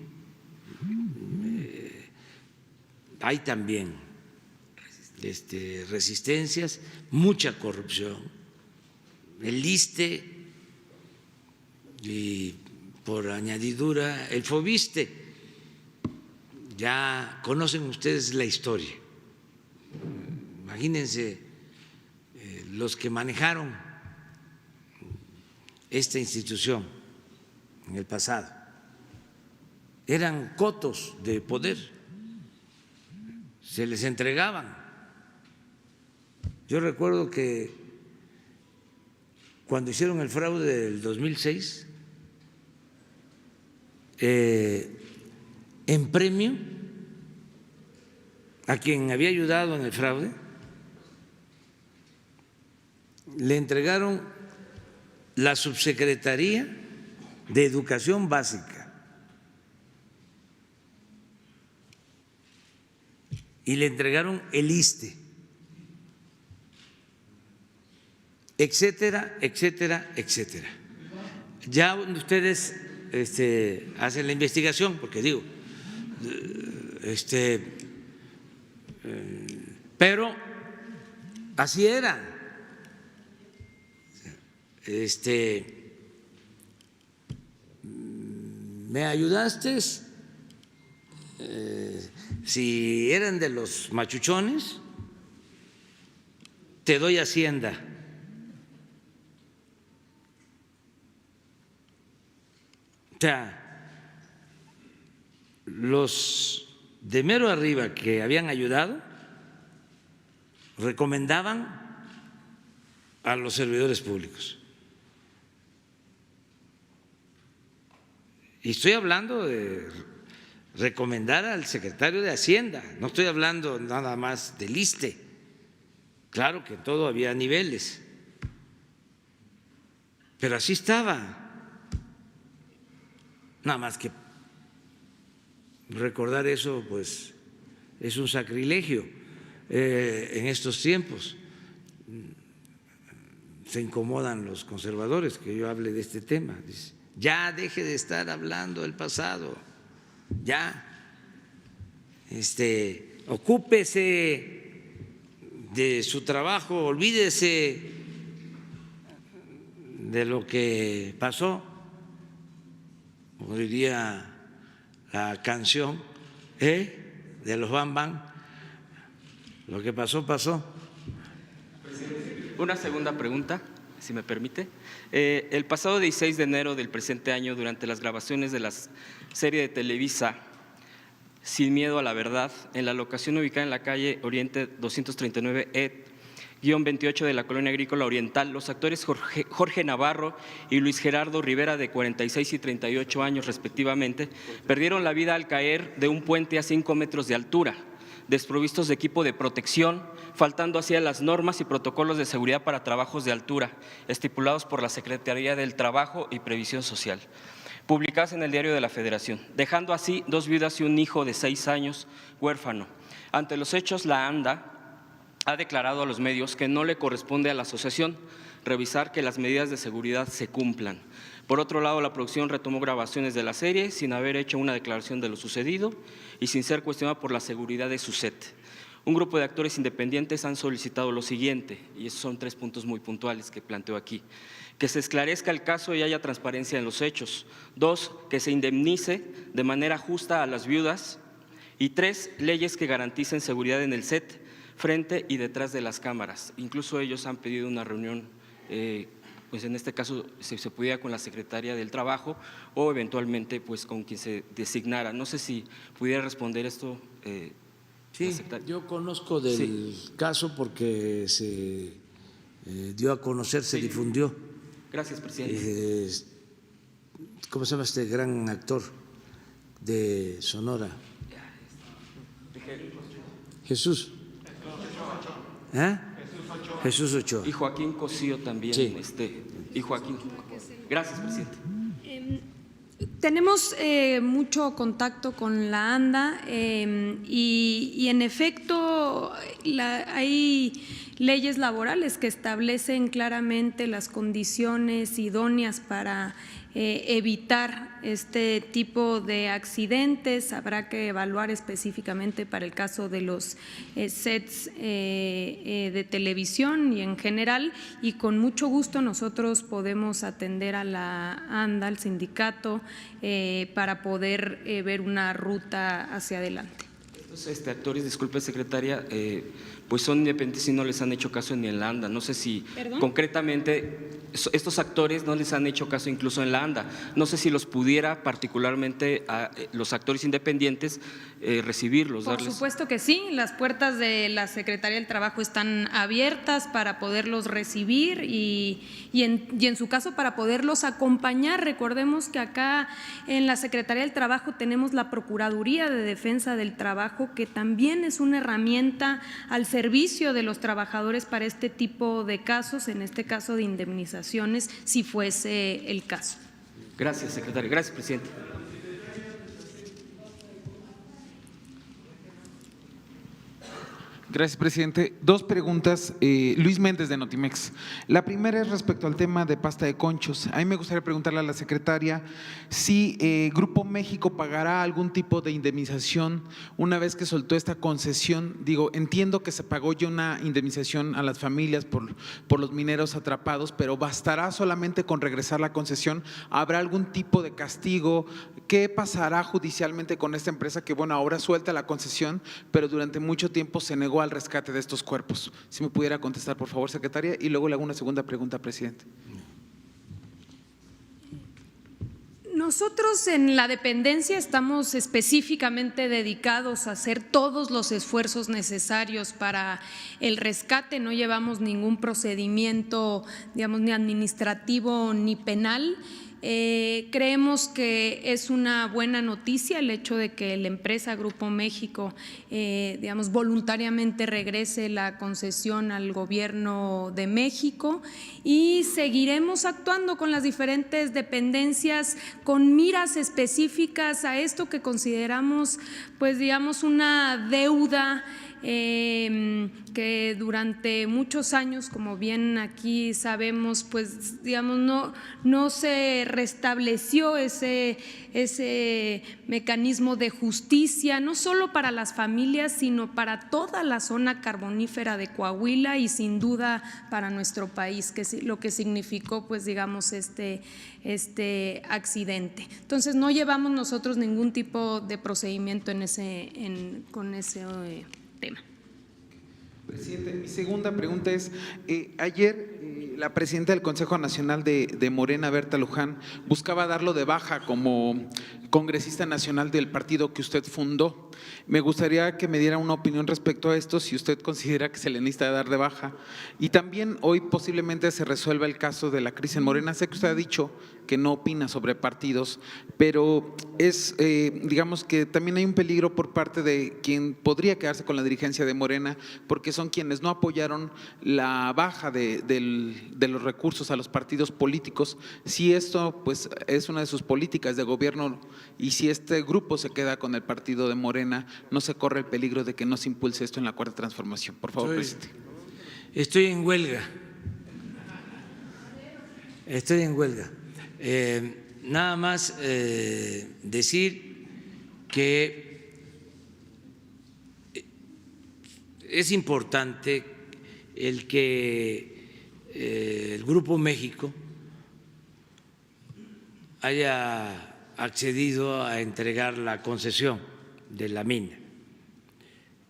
hay también resistencias, mucha corrupción, el ISSSTE y por añadidura el Foviste. Ya conocen ustedes la historia. Imagínense los que manejaron esta institución en el pasado. Eran cotos de poder, se les entregaban. Yo recuerdo que cuando hicieron el fraude del 2006, en premio a quien había ayudado en el fraude, le entregaron la subsecretaría de Educación Básica y le entregaron el ISSSTE, etcétera, etcétera, etcétera. Ya ustedes hacen la investigación, porque digo, pero así era. ¿Me ayudaste? Si eran de los machuchones, te doy Hacienda. O sea, los de mero arriba que habían ayudado recomendaban a los servidores públicos. Y estoy hablando de recomendar al secretario de Hacienda, no estoy hablando nada más del ISSSTE. Claro que en todo había niveles, pero así estaba. Nada más que recordar eso, pues, es un sacrilegio en estos tiempos. Se incomodan los conservadores que yo hable de este tema. Dice, ya deje de estar hablando del pasado, ya, ocúpese de su trabajo, olvídese de lo que pasó, como diría la canción de los Bam Bam, lo que pasó, pasó. Una segunda pregunta. si me permite. El pasado 16 de enero del presente año, durante las grabaciones de la serie de Televisa Sin Miedo a la Verdad, en la locación ubicada en la calle Oriente 239E-28 de la Colonia Agrícola Oriental, los actores Jorge Navarro y Luis Gerardo Rivera, de 46 y 38 años respectivamente, perdieron la vida al caer de un puente a 5 metros de altura, desprovistos de equipo de protección, faltando así a las normas y protocolos de seguridad para trabajos de altura, estipulados por la Secretaría del Trabajo y Previsión Social, publicadas en el Diario de la Federación, dejando así 2 viudas y un hijo de 6 años huérfano. Ante los hechos, la ANDA ha declarado a los medios que no le corresponde a la asociación revisar que las medidas de seguridad se cumplan. Por otro lado, la producción retomó grabaciones de la serie sin haber hecho una declaración de lo sucedido y sin ser cuestionada por la seguridad de su set. Un grupo de actores independientes han solicitado lo siguiente, y esos son 3 puntos muy puntuales que planteo aquí: que se esclarezca el caso y haya transparencia en los hechos; 2, que se indemnice de manera justa a las viudas; y 3, leyes que garanticen seguridad en el set, frente y detrás de las cámaras. Incluso ellos han pedido una reunión, pues en este caso si se pudiera con la Secretaría del Trabajo o eventualmente pues con quien se designara. No sé si pudiera responder esto. Sí, yo conozco del caso porque se dio a conocer, se difundió. Gracias, presidente. ¿Cómo se llama este gran actor de Sonora? Jesús. Jesús Ochoa. Y Joaquín Cosío también. Sí. Y Joaquín. Gracias, presidente. Tenemos mucho contacto con la ANDA y en efecto hay leyes laborales que establecen claramente las condiciones idóneas para evitar este tipo de accidentes. Habrá que evaluar específicamente para el caso de los sets de televisión y en general, y con mucho gusto nosotros podemos atender a la ANDA, al sindicato, para poder ver una ruta hacia adelante. Estos actores, disculpe secretaria, pues son independientes y no les han hecho caso ni en la ANDA. No sé si concretamente estos actores no les han hecho caso incluso en la ANDA. No sé si los pudiera particularmente a los actores independientes recibirlos, Por darles… supuesto que sí, las puertas de la Secretaría del Trabajo están abiertas para poderlos recibir y en su caso para poderlos acompañar. Recordemos que acá en la Secretaría del Trabajo tenemos la Procuraduría de Defensa del Trabajo, que también es una herramienta al servicio de los trabajadores para este tipo de casos, en este caso de indemnizaciones, si fuese el caso. Gracias, secretario. Gracias, presidente. Gracias, presidente. 2 preguntas. Luis Méndez, de Notimex. La primera es respecto al tema de pasta de conchos. A mí me gustaría preguntarle a la secretaria si Grupo México pagará algún tipo de indemnización una vez que soltó esta concesión. Digo, entiendo que se pagó ya una indemnización a las familias por los mineros atrapados, pero ¿bastará solamente con regresar la concesión? ¿Habrá algún tipo de castigo? ¿Qué pasará judicialmente con esta empresa que, bueno, ahora suelta la concesión, pero durante mucho tiempo se negó al rescate de estos cuerpos? Si me pudiera contestar, por favor, secretaria, y luego le hago una segunda pregunta, presidente. Nosotros en la dependencia estamos específicamente dedicados a hacer todos los esfuerzos necesarios para el rescate. No llevamos ningún procedimiento, digamos, ni administrativo ni penal. Creemos que es una buena noticia el hecho de que la empresa Grupo México, digamos, voluntariamente regrese la concesión al Gobierno de México, y seguiremos actuando con las diferentes dependencias con miras específicas a esto que consideramos, pues digamos, una deuda que durante muchos años, como bien aquí sabemos, pues digamos no se restableció ese mecanismo de justicia, no solo para las familias, sino para toda la zona carbonífera de Coahuila y sin duda para nuestro país, que es lo que significó, pues digamos, este accidente. Entonces no llevamos nosotros ningún tipo de procedimiento con ese tema. Presidente, mi segunda pregunta es, ayer la presidenta del Consejo Nacional de Morena, Berta Luján, buscaba darlo de baja como congresista nacional del partido que usted fundó. Me gustaría que me diera una opinión respecto a esto, si usted considera que se le necesita dar de baja. Y también hoy posiblemente se resuelva el caso de la crisis en Morena. Sé que usted ha dicho que no opina sobre partidos, pero es, digamos que también hay un peligro por parte de quien podría quedarse con la dirigencia de Morena, porque son quienes no apoyaron la baja de los recursos a los partidos políticos. Si esto pues es una de sus políticas de gobierno y si este grupo se queda con el partido de Morena, no se corre el peligro de que no se impulse esto en la Cuarta Transformación. Por favor, presidente. Estoy en huelga. Estoy en huelga. Nada más decir que es importante el que el Grupo México haya accedido a entregar la concesión de la mina.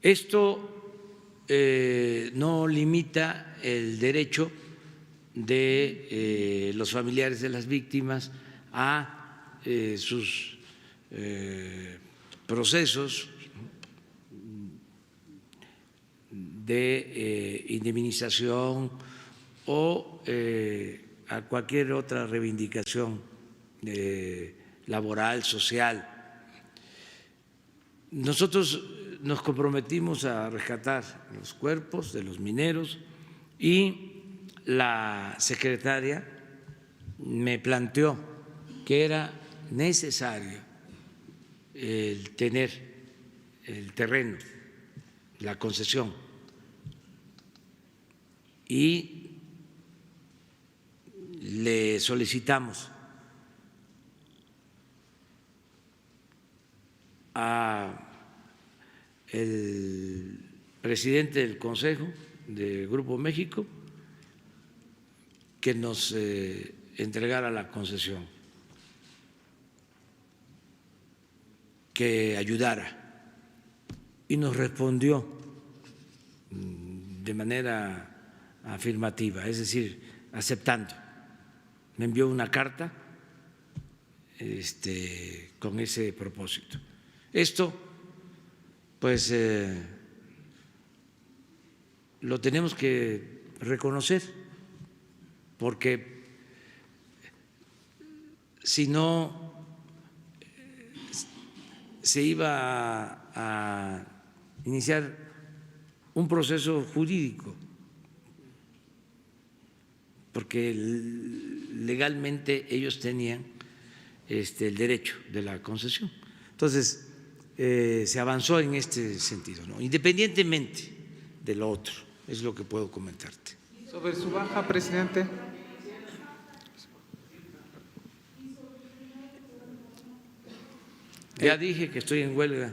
Esto no limita el derecho de los familiares de las víctimas a sus procesos de indemnización o a cualquier otra reivindicación laboral, social. Nosotros nos comprometimos a rescatar los cuerpos de los mineros y la secretaria me planteó que era necesario el tener el terreno, la concesión, y le solicitamos a el presidente del Consejo de Grupo México que nos entregara la concesión, que ayudara, y nos respondió de manera afirmativa, es decir, aceptando. Me envió una carta con ese propósito. Esto, pues, lo tenemos que reconocer, porque si no se iba a iniciar un proceso jurídico, porque legalmente ellos tenían el derecho de la concesión. Entonces, se avanzó en este sentido, ¿no? Independientemente de lo otro, es lo que puedo comentarte. Sobre su baja, presidente. Ya dije que estoy en huelga.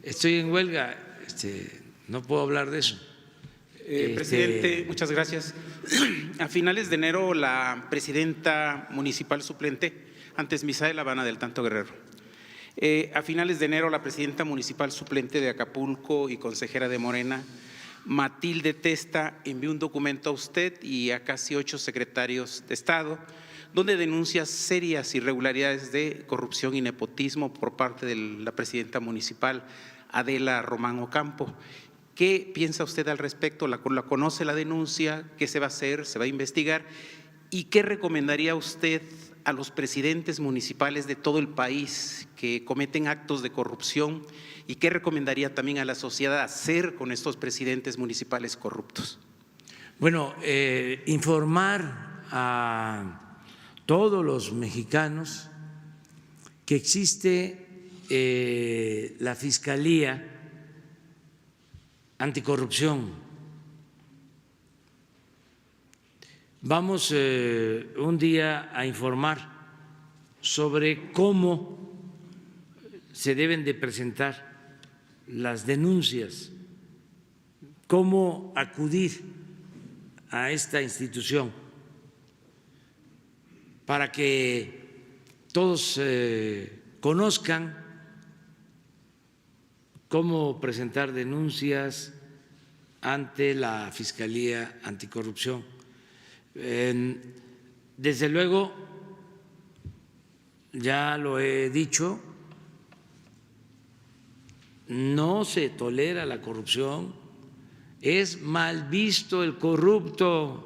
Estoy en huelga, no puedo hablar de eso. Presidente, muchas gracias. A finales de enero, la presidenta municipal suplente, antes Misael Habana del Tanto Guerrero, a finales de enero, la presidenta municipal suplente de Acapulco y consejera de Morena, Matilde Testa, envió un documento a usted y a casi 8 secretarios de Estado, donde denuncia serias irregularidades de corrupción y nepotismo por parte de la presidenta municipal, Adela Román Ocampo. ¿Qué piensa usted al respecto? ¿La conoce la denuncia? ¿Qué se va a hacer? ¿Se va a investigar? ¿Y qué recomendaría usted a los presidentes municipales de todo el país que cometen actos de corrupción? ¿Y qué recomendaría también a la sociedad hacer con estos presidentes municipales corruptos? Bueno, informar a todos los mexicanos que existe la Fiscalía Anticorrupción. Vamos un día a informar sobre cómo se deben de presentar las denuncias, cómo acudir a esta institución para que todos conozcan cómo presentar denuncias, ante la Fiscalía Anticorrupción. Desde luego, ya lo he dicho, no se tolera la corrupción, es mal visto el corrupto.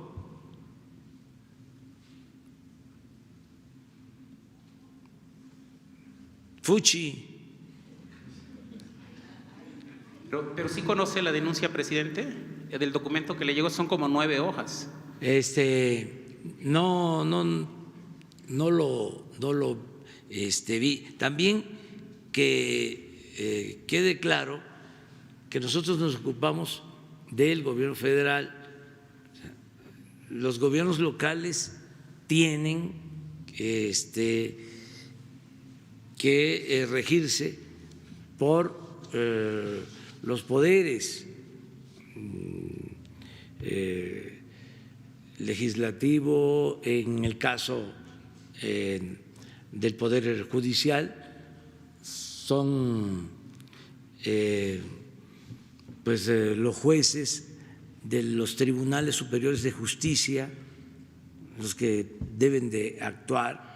Fuchi. Pero sí conoce la denuncia, presidente, del documento que le llegó, son como 9 hojas. No lo vi. También que quede claro que nosotros nos ocupamos del gobierno federal. Los gobiernos locales tienen que regirse por los poderes legislativo, en el caso del Poder Judicial, son los jueces de los tribunales superiores de justicia los que deben de actuar.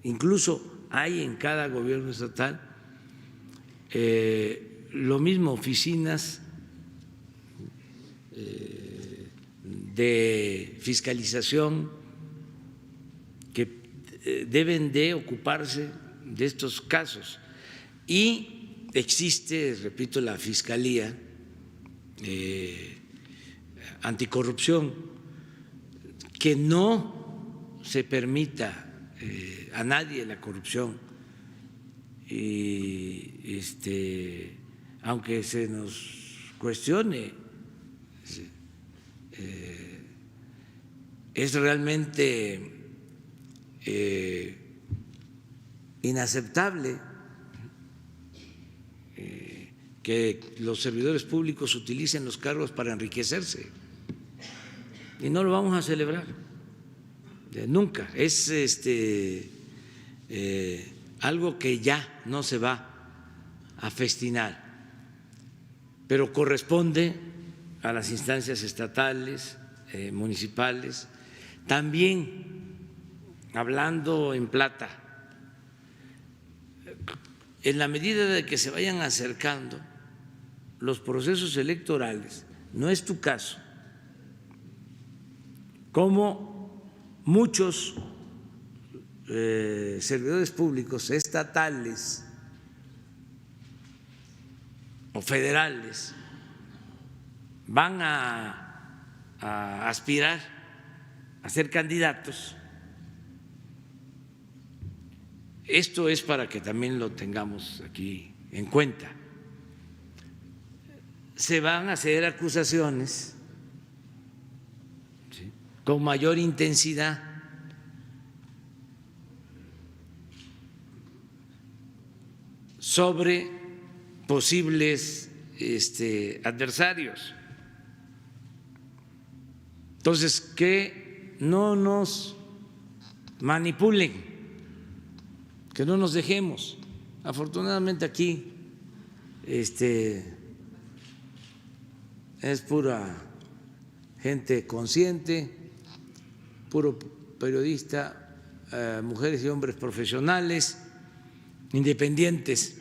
Incluso hay en cada gobierno estatal lo mismo, oficinas de fiscalización que deben de ocuparse de estos casos. Y existe, repito, la Fiscalía Anticorrupción, que no se permita a nadie la corrupción, y aunque se nos cuestione, es realmente inaceptable que los servidores públicos utilicen los cargos para enriquecerse, y no lo vamos a celebrar nunca. Es algo que ya no se va a festinar, pero corresponde a las instancias estatales, municipales. También, hablando en plata, en la medida de que se vayan acercando los procesos electorales, no es tu caso, como muchos servidores públicos estatales o federales van a aspirar a ser candidatos. Esto es para que también lo tengamos aquí en cuenta. Se van a hacer acusaciones, ¿sí?, con mayor intensidad sobre posibles adversarios. Entonces, que no nos manipulen, que no nos dejemos. Afortunadamente aquí es pura gente consciente, puro periodista, mujeres y hombres profesionales, independientes,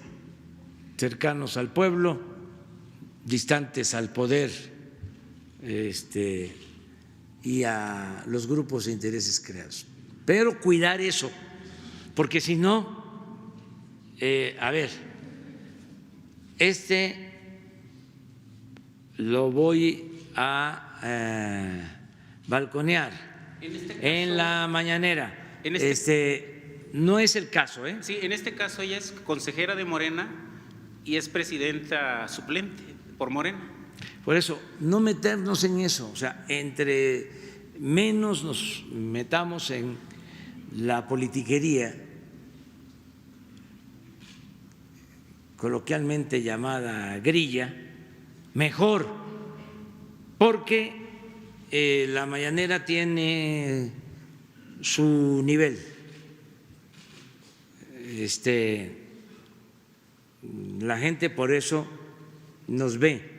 cercanos al pueblo, distantes al poder y a los grupos de intereses creados. Pero cuidar eso, porque si no, a ver, lo voy a balconear en la mañanera. No es el caso, ¿eh? Sí, en este caso ella es consejera de Morena y es presidenta suplente por Morena. Por eso, no meternos en eso, o sea, entre menos nos metamos en la politiquería, coloquialmente llamada grilla, mejor, porque la mañanera tiene su nivel. La gente por eso nos ve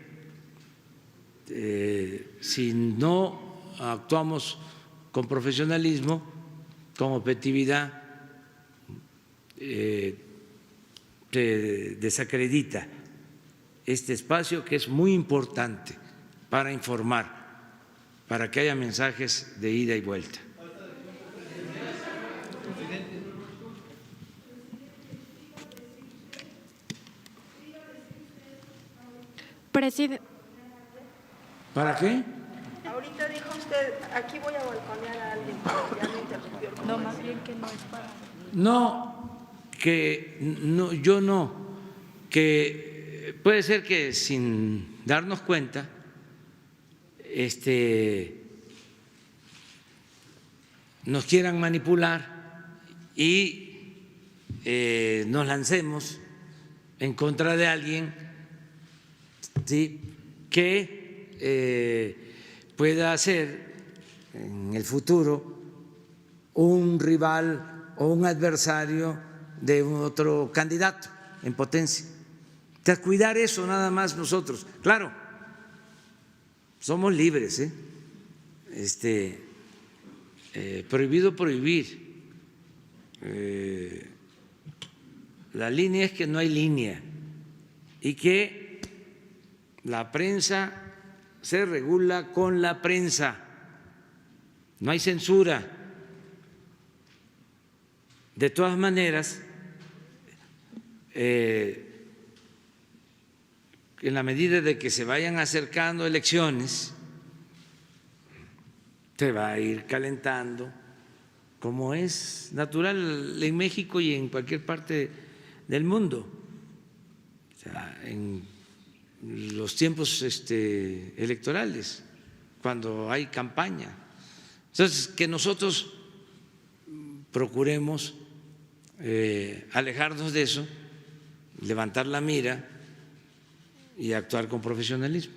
si no actuamos con profesionalismo, con objetividad, se desacredita este espacio que es muy importante para informar, para que haya mensajes de ida y vuelta. ¿Para qué? Ahorita dijo usted, aquí voy a balconear a alguien, ya me interrumpió. No, más bien que no es para… No, que no, yo no, que puede ser que sin darnos cuenta, nos quieran manipular y nos lancemos en contra de alguien, ¿sí?, que pueda ser en el futuro un rival o un adversario de otro candidato en potencia. Entonces, cuidar eso nada más nosotros. Claro, somos libres, prohibido prohibir. La línea es que no hay línea y que la prensa se regula con la prensa, no hay censura. De todas maneras, en la medida de que se vayan acercando elecciones, se va a ir calentando, como es natural en México y en cualquier parte del mundo. O sea, en los tiempos electorales, cuando hay campaña. Entonces, que nosotros procuremos alejarnos de eso, levantar la mira y actuar con profesionalismo.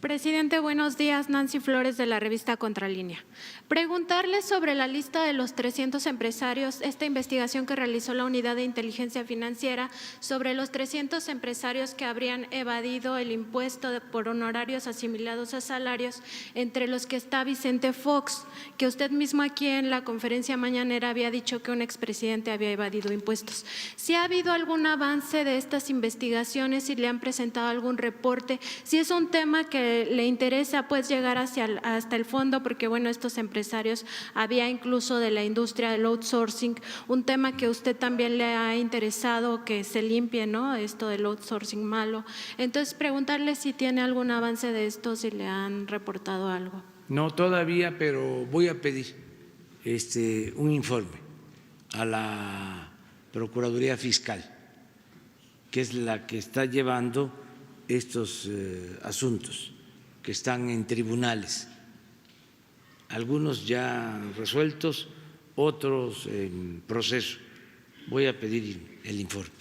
Presidente, buenos días. Nancy Flores, de la revista Contralínea. Preguntarle sobre la lista de los 300 empresarios, esta investigación que realizó la Unidad de Inteligencia Financiera sobre los 300 empresarios que habrían evadido el impuesto por honorarios asimilados a salarios, entre los que está Vicente Fox, que usted mismo aquí en la conferencia mañanera había dicho que un expresidente había evadido impuestos. ¿Si ha habido algún avance de estas investigaciones, si le han presentado algún reporte, si es un tema que le interesa pues llegar hasta el fondo, porque bueno, estos empresarios, había incluso de la industria del outsourcing, un tema que usted también le ha interesado que se limpie, ¿no?, esto del outsourcing malo. Entonces, preguntarle si tiene algún avance de esto, si le han reportado algo. No todavía, pero voy a pedir un informe a la Procuraduría Fiscal, que es la que está llevando estos asuntos que están en tribunales, algunos ya resueltos, otros en proceso. Voy a pedir el informe.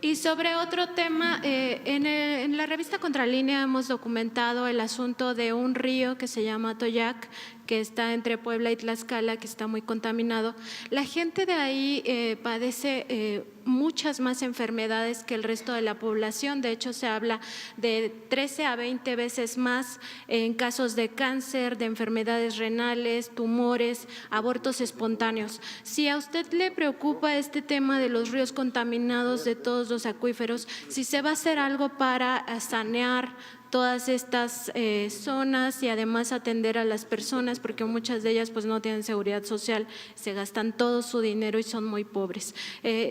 Y sobre otro tema, en la revista Contralínea hemos documentado el asunto de un río que se llama Atoyac, que está entre Puebla y Tlaxcala, que está muy contaminado. La gente de ahí padece muchas más enfermedades que el resto de la población. De hecho, se habla de 13 a 20 veces más en casos de cáncer, de enfermedades renales, tumores, abortos espontáneos. Si a usted le preocupa este tema de los ríos contaminados, de todos los acuíferos, si se va a hacer algo para sanear todas estas zonas y además atender a las personas, porque muchas de ellas pues no tienen seguridad social, se gastan todo su dinero y son muy pobres.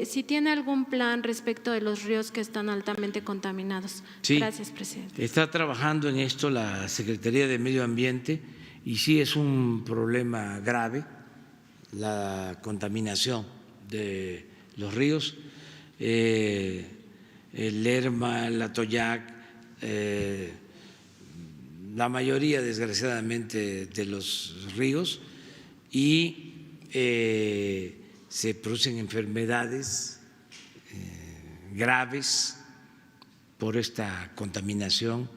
Si tiene algún plan respecto de los ríos que están altamente contaminados. Sí, gracias, presidente. Está trabajando en esto la Secretaría de Medio Ambiente y sí es un problema grave la contaminación de los ríos, el Lerma, el Atoyac, la mayoría desgraciadamente de los ríos, y se producen enfermedades graves por esta contaminación.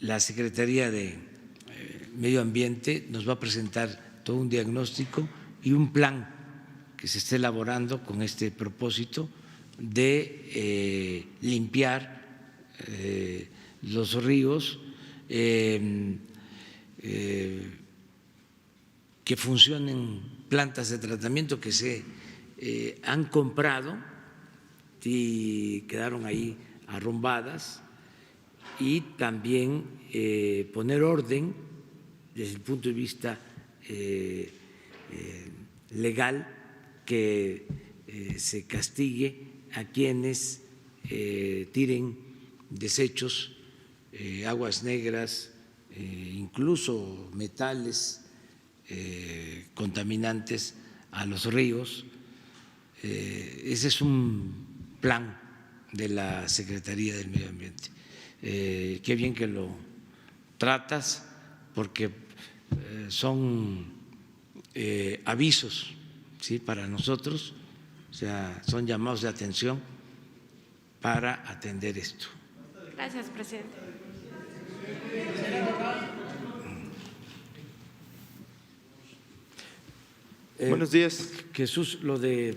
La Secretaría de Medio Ambiente nos va a presentar todo un diagnóstico y un plan que se está elaborando con este propósito de limpiar los ríos, que funcionen plantas de tratamiento que se han comprado y quedaron ahí arrumbadas, y también poner orden desde el punto de vista legal, que se castigue a quienes tiren desechos, aguas negras, incluso metales contaminantes a los ríos. Ese es un plan de la Secretaría del Medio Ambiente. Qué bien que lo tratas, porque son avisos, ¿sí?, para nosotros, o sea, son llamados de atención para atender esto. Gracias, presidente. Buenos días. Jesús, lo de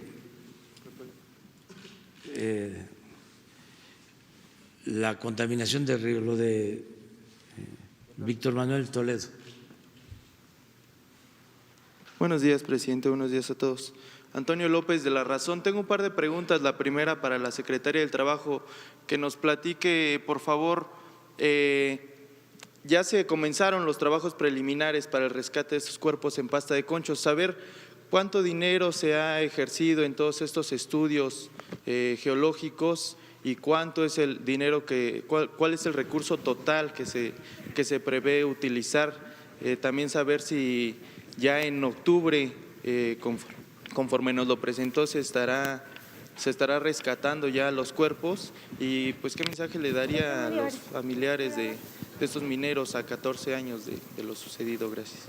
la contaminación del río, lo de Víctor Manuel Toledo. Buenos días, presidente. Buenos días a todos. Antonio López, de La Razón. Tengo un par de preguntas. La primera para la Secretaria del Trabajo, que nos platique, por favor, ya se comenzaron los trabajos preliminares para el rescate de estos cuerpos en Pasta de Conchos. Saber cuánto dinero se ha ejercido en todos estos estudios geológicos y cuánto es el dinero cuál es el recurso total que se prevé utilizar. También saber si ya en octubre, conforme nos lo presentó, se estará rescatando ya los cuerpos, y pues qué mensaje le daría a los familiares de estos mineros a 14 años de lo sucedido. Gracias.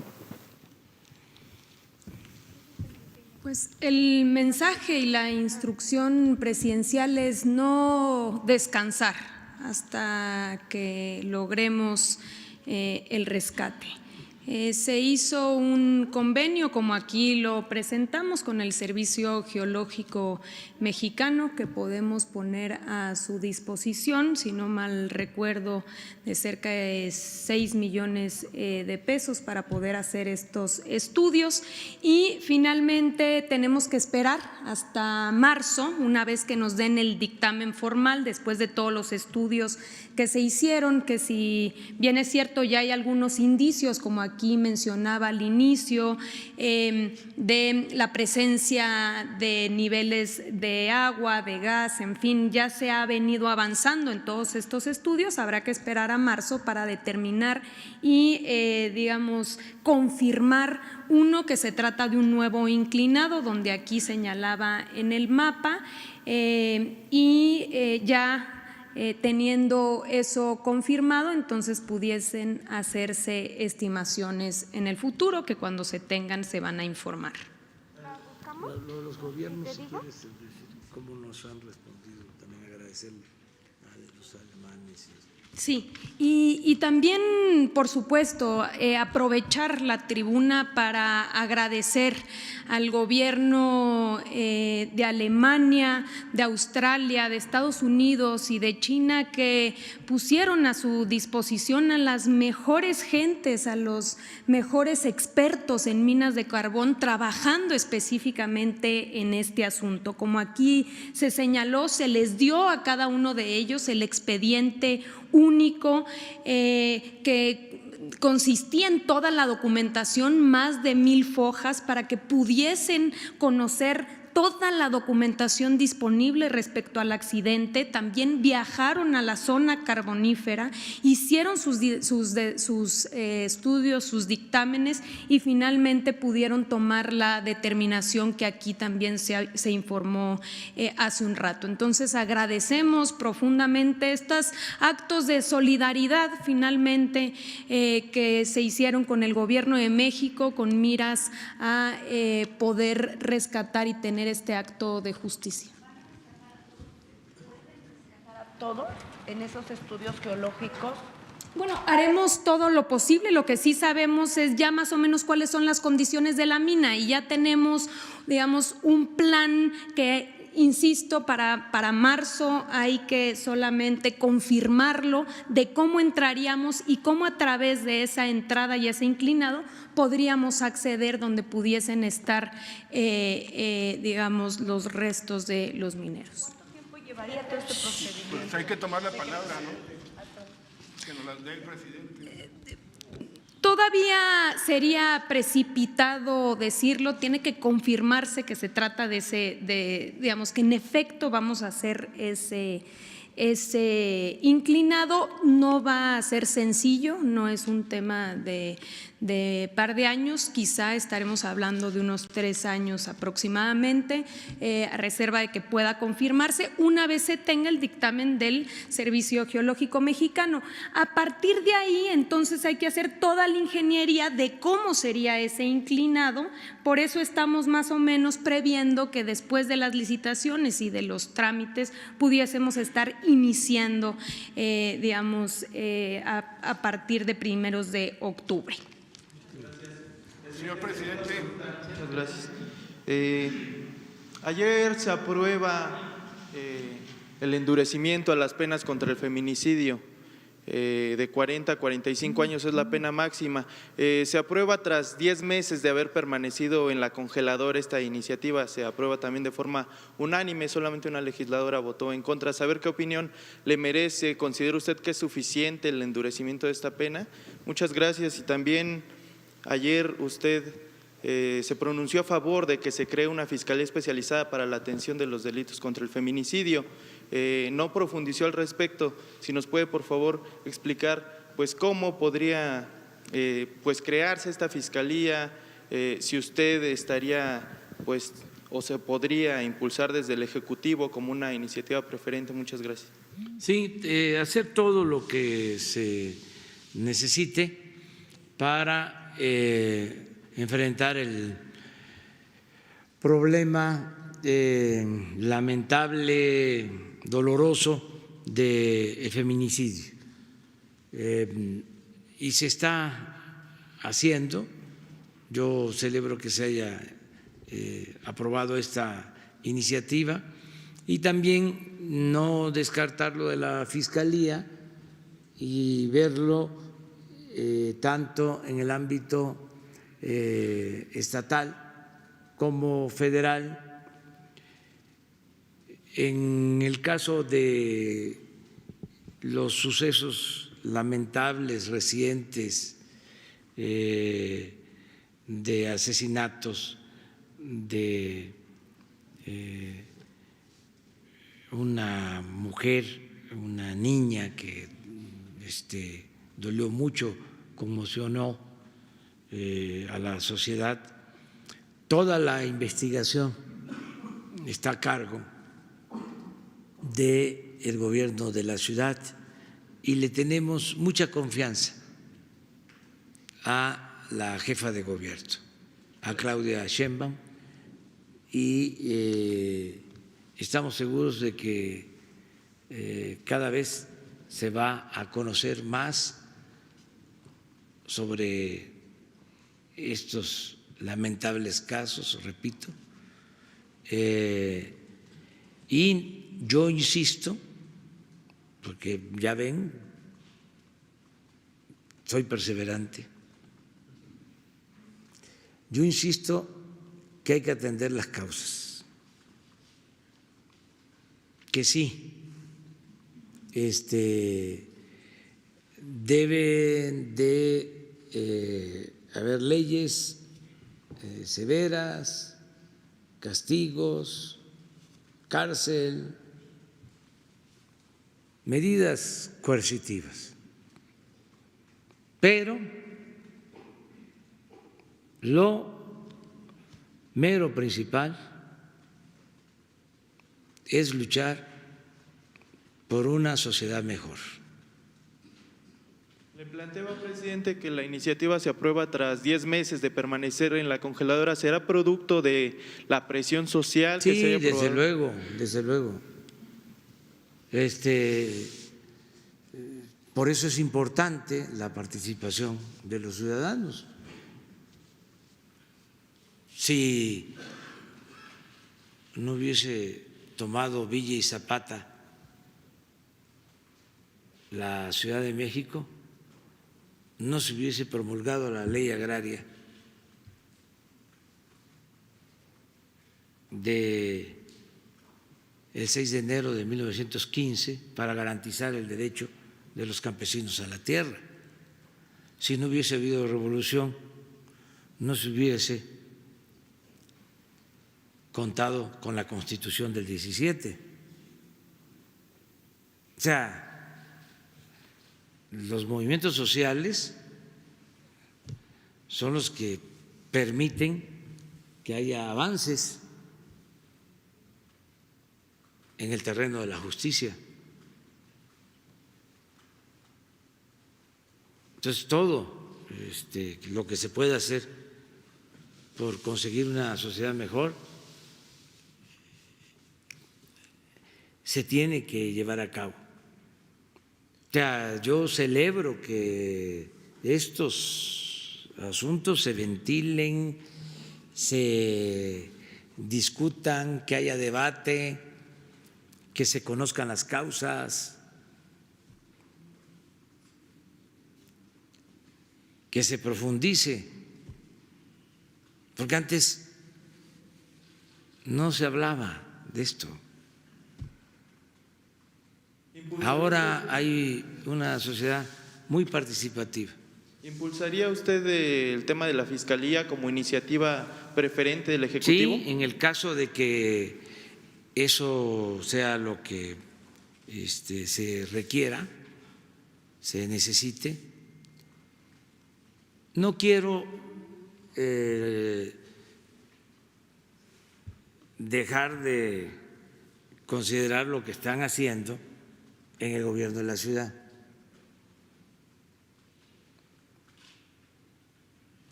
Pues el mensaje y la instrucción presidencial es no descansar hasta que logremos el rescate. Se hizo un convenio, como aquí lo presentamos, con el Servicio Geológico Mexicano, que podemos poner a su disposición, si no mal recuerdo, de cerca de 6 millones de pesos para poder hacer estos estudios. Y finalmente tenemos que esperar hasta marzo, una vez que nos den el dictamen formal, después de todos los estudios que se hicieron, que si bien es cierto ya hay algunos indicios, como aquí mencionaba al inicio, de la presencia de niveles de agua, de gas, en fin, ya se ha venido avanzando en todos estos estudios. Habrá que esperar a marzo para determinar y, digamos, confirmar que se trata de un nuevo inclinado, donde aquí señalaba en el mapa, teniendo eso confirmado, entonces pudiesen hacerse estimaciones en el futuro, que cuando se tengan se van a informar. Los gobiernos, si quieres decir cómo nos han respondido, también agradecer a los alemanes. Sí, y también, por supuesto, aprovechar la tribuna para agradecer al gobierno de Alemania, de Australia, de Estados Unidos y de China, que pusieron a su disposición a las mejores gentes, a los mejores expertos en minas de carbón, trabajando específicamente en este asunto. Como aquí se señaló, se les dio a cada uno de ellos el expediente único que consistía en toda la documentación, más de 1000 fojas, para que pudiesen conocer toda la documentación disponible respecto al accidente. También viajaron a la zona carbonífera, hicieron sus estudios, sus dictámenes, y finalmente pudieron tomar la determinación que aquí también se informó hace un rato. Entonces agradecemos profundamente estos actos de solidaridad finalmente que se hicieron con el Gobierno de México, con miras a poder rescatar y tener este acto de justicia. ¿Todo en esos estudios geológicos? Bueno, haremos todo lo posible. Lo que sí sabemos es ya más o menos cuáles son las condiciones de la mina, y ya tenemos, digamos, un plan que insisto, para marzo hay que solamente confirmarlo de cómo entraríamos y cómo a través de esa entrada y ese inclinado podríamos acceder donde pudiesen estar, digamos, los restos de los mineros. ¿Cuánto tiempo llevaría todo este procedimiento? Pues hay que tomar la palabra, ¿no? Que nos la dé el presidente. Todavía sería precipitado decirlo, tiene que confirmarse que se trata digamos, que en efecto vamos a hacer ese inclinado. No va a ser sencillo, no es un tema de par de años, quizá estaremos hablando de unos 3 años aproximadamente, a reserva de que pueda confirmarse una vez se tenga el dictamen del Servicio Geológico Mexicano. A partir de ahí, entonces, hay que hacer toda la ingeniería de cómo sería ese inclinado. Por eso estamos más o menos previendo que después de las licitaciones y de los trámites pudiésemos estar iniciando, digamos, a partir de 1 de octubre. Señor presidente. Muchas gracias. Ayer se aprueba el endurecimiento a las penas contra el feminicidio. De 40 a 45 años es la pena máxima. Se aprueba tras 10 meses de haber permanecido en la congeladora esta iniciativa. Se aprueba también de forma unánime, solamente una legisladora votó en contra. Saber qué opinión le merece. ¿Considera usted que es suficiente el endurecimiento de esta pena? Muchas gracias. Y también ayer usted se pronunció a favor de que se cree una fiscalía especializada para la atención de los delitos contra el feminicidio. No profundizó al respecto. Si nos puede, por favor, explicar pues cómo podría pues crearse esta fiscalía, si usted estaría pues o se podría impulsar desde el Ejecutivo como una iniciativa preferente. Muchas gracias. Sí, hacer todo lo que se necesite para enfrentar el problema lamentable, doloroso del feminicidio. Y se está haciendo. Yo celebro que se haya aprobado esta iniciativa y también no descartarlo de la Fiscalía y verlo tanto en el ámbito estatal como federal. En el caso de los sucesos lamentables recientes de asesinatos de una mujer, una niña que dolió mucho, conmocionó a la sociedad, toda la investigación está a cargo del gobierno de la ciudad y le tenemos mucha confianza a la jefa de gobierno, a Claudia Sheinbaum, y estamos seguros de que cada vez se va a conocer más sobre estos lamentables casos, repito, y yo insisto, porque ya ven, soy perseverante, yo insisto que hay que atender las causas, que sí, deben de haber leyes severas, castigos, cárcel, medidas coercitivas, pero lo mero principal es luchar por una sociedad mejor. Le planteaba, presidente, que la iniciativa se aprueba tras 10 meses de permanecer en la congeladora. ¿Será producto de la presión social? Sí, que se haya desde aprobado? luego, desde luego. Por eso es importante la participación de los ciudadanos. Si no hubiese tomado Villa y Zapata la Ciudad de México, no se hubiese promulgado la ley agraria del 6 de enero de 1915 para garantizar el derecho de los campesinos a la tierra. Si no hubiese habido revolución, no se hubiese contado con la Constitución del 17. O sea, los movimientos sociales son los que permiten que haya avances en el terreno de la justicia. Entonces, todo lo que se puede hacer por conseguir una sociedad mejor se tiene que llevar a cabo. O sea, yo celebro que estos asuntos se ventilen, se discutan, que haya debate, que se conozcan las causas, que se profundice, porque antes no se hablaba de esto. Ahora hay una sociedad muy participativa. ¿Impulsaría usted el tema de la Fiscalía como iniciativa preferente del Ejecutivo? Sí, en el caso de que eso sea lo que se requiera, se necesite. No quiero dejar de considerar lo que están haciendo en el gobierno de la ciudad.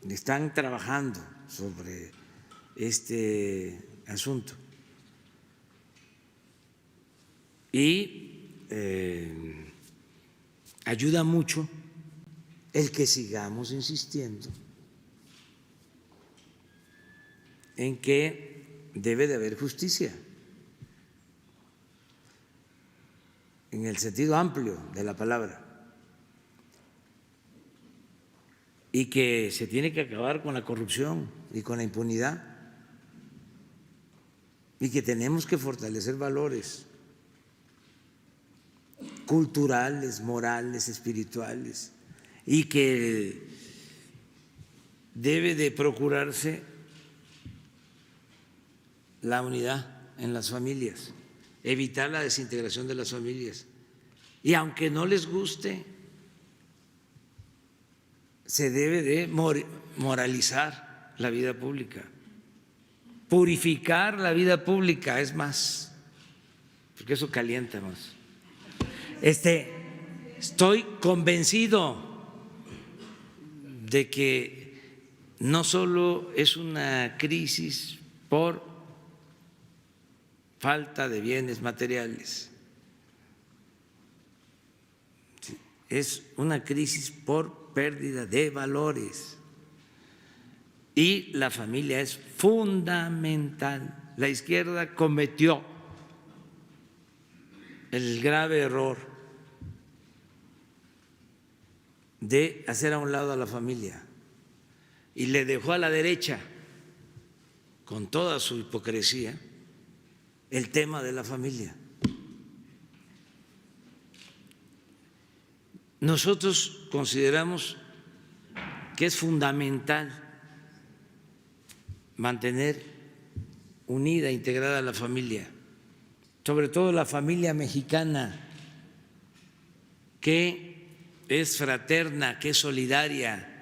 Están trabajando sobre este asunto y ayuda mucho el que sigamos insistiendo en que debe de haber justicia en el sentido amplio de la palabra y que se tiene que acabar con la corrupción y con la impunidad y que tenemos que fortalecer valores culturales, morales, espirituales y que debe de procurarse la unidad en las familias, evitar la desintegración de las familias. Y aunque no les guste, se debe de moralizar la vida pública, purificar la vida pública, es más, porque eso calienta más. Estoy convencido de que no solo es una crisis por falta de bienes materiales, es una crisis por pérdida de valores y la familia es fundamental. La izquierda cometió el grave error de hacer a un lado a la familia y le dejó a la derecha, con toda su hipocresía, el tema de la familia. Nosotros consideramos que es fundamental mantener unida, integrada la familia, sobre todo la familia mexicana, que es fraterna, que es solidaria.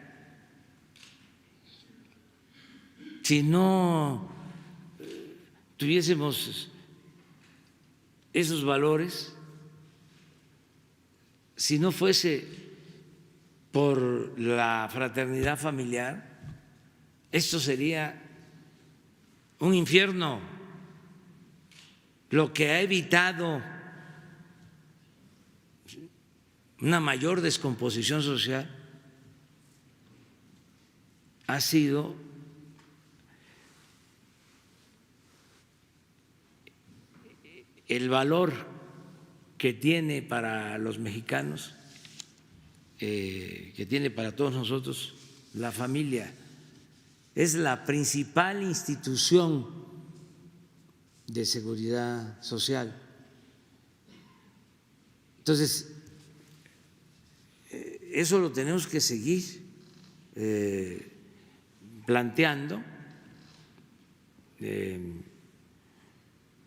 Si no tuviésemos esos valores, si no fuese por la fraternidad familiar, esto sería un infierno. Lo que ha evitado una mayor descomposición social ha sido el valor que tiene para los mexicanos, que tiene para todos nosotros la familia. Es la principal institución de seguridad social. Entonces, eso lo tenemos que seguir planteando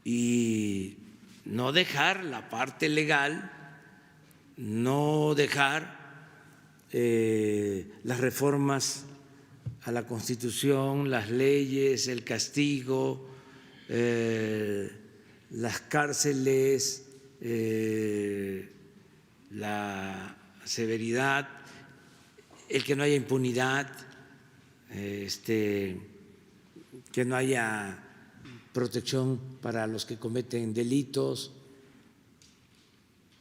y no dejar la parte legal, no dejar las reformas a la Constitución, las leyes, el castigo, las cárceles, la severidad, el que no haya impunidad, que no haya protección para los que cometen delitos.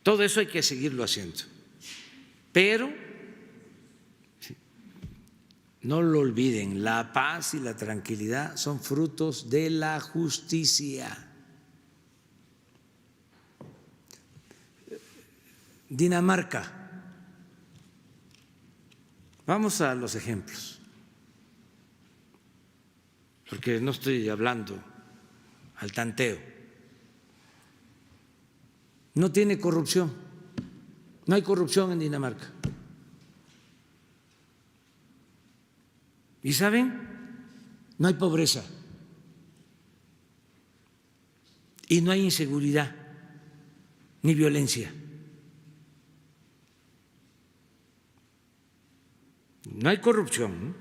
Todo eso hay que seguirlo haciendo. Pero no lo olviden, la paz y la tranquilidad son frutos de la justicia. Dinamarca. Vamos a los ejemplos, porque no estoy hablando al tanteo. No tiene corrupción, no hay corrupción en Dinamarca. ¿Y saben? No hay pobreza y no hay inseguridad ni violencia. No hay corrupción.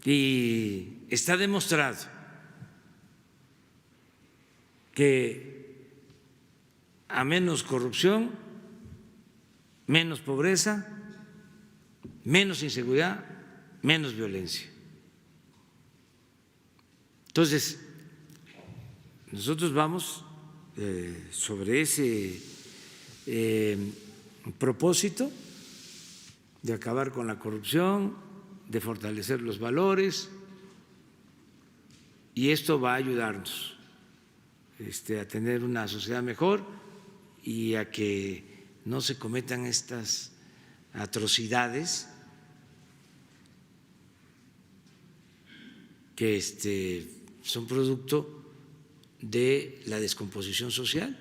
Y está demostrado que a menos corrupción, menos pobreza, menos inseguridad, menos violencia. Entonces, nosotros vamos sobre ese propósito de acabar con la corrupción, de fortalecer los valores, y esto va a ayudarnos a tener una sociedad mejor y a que no se cometan estas atrocidades que son producto de la descomposición social.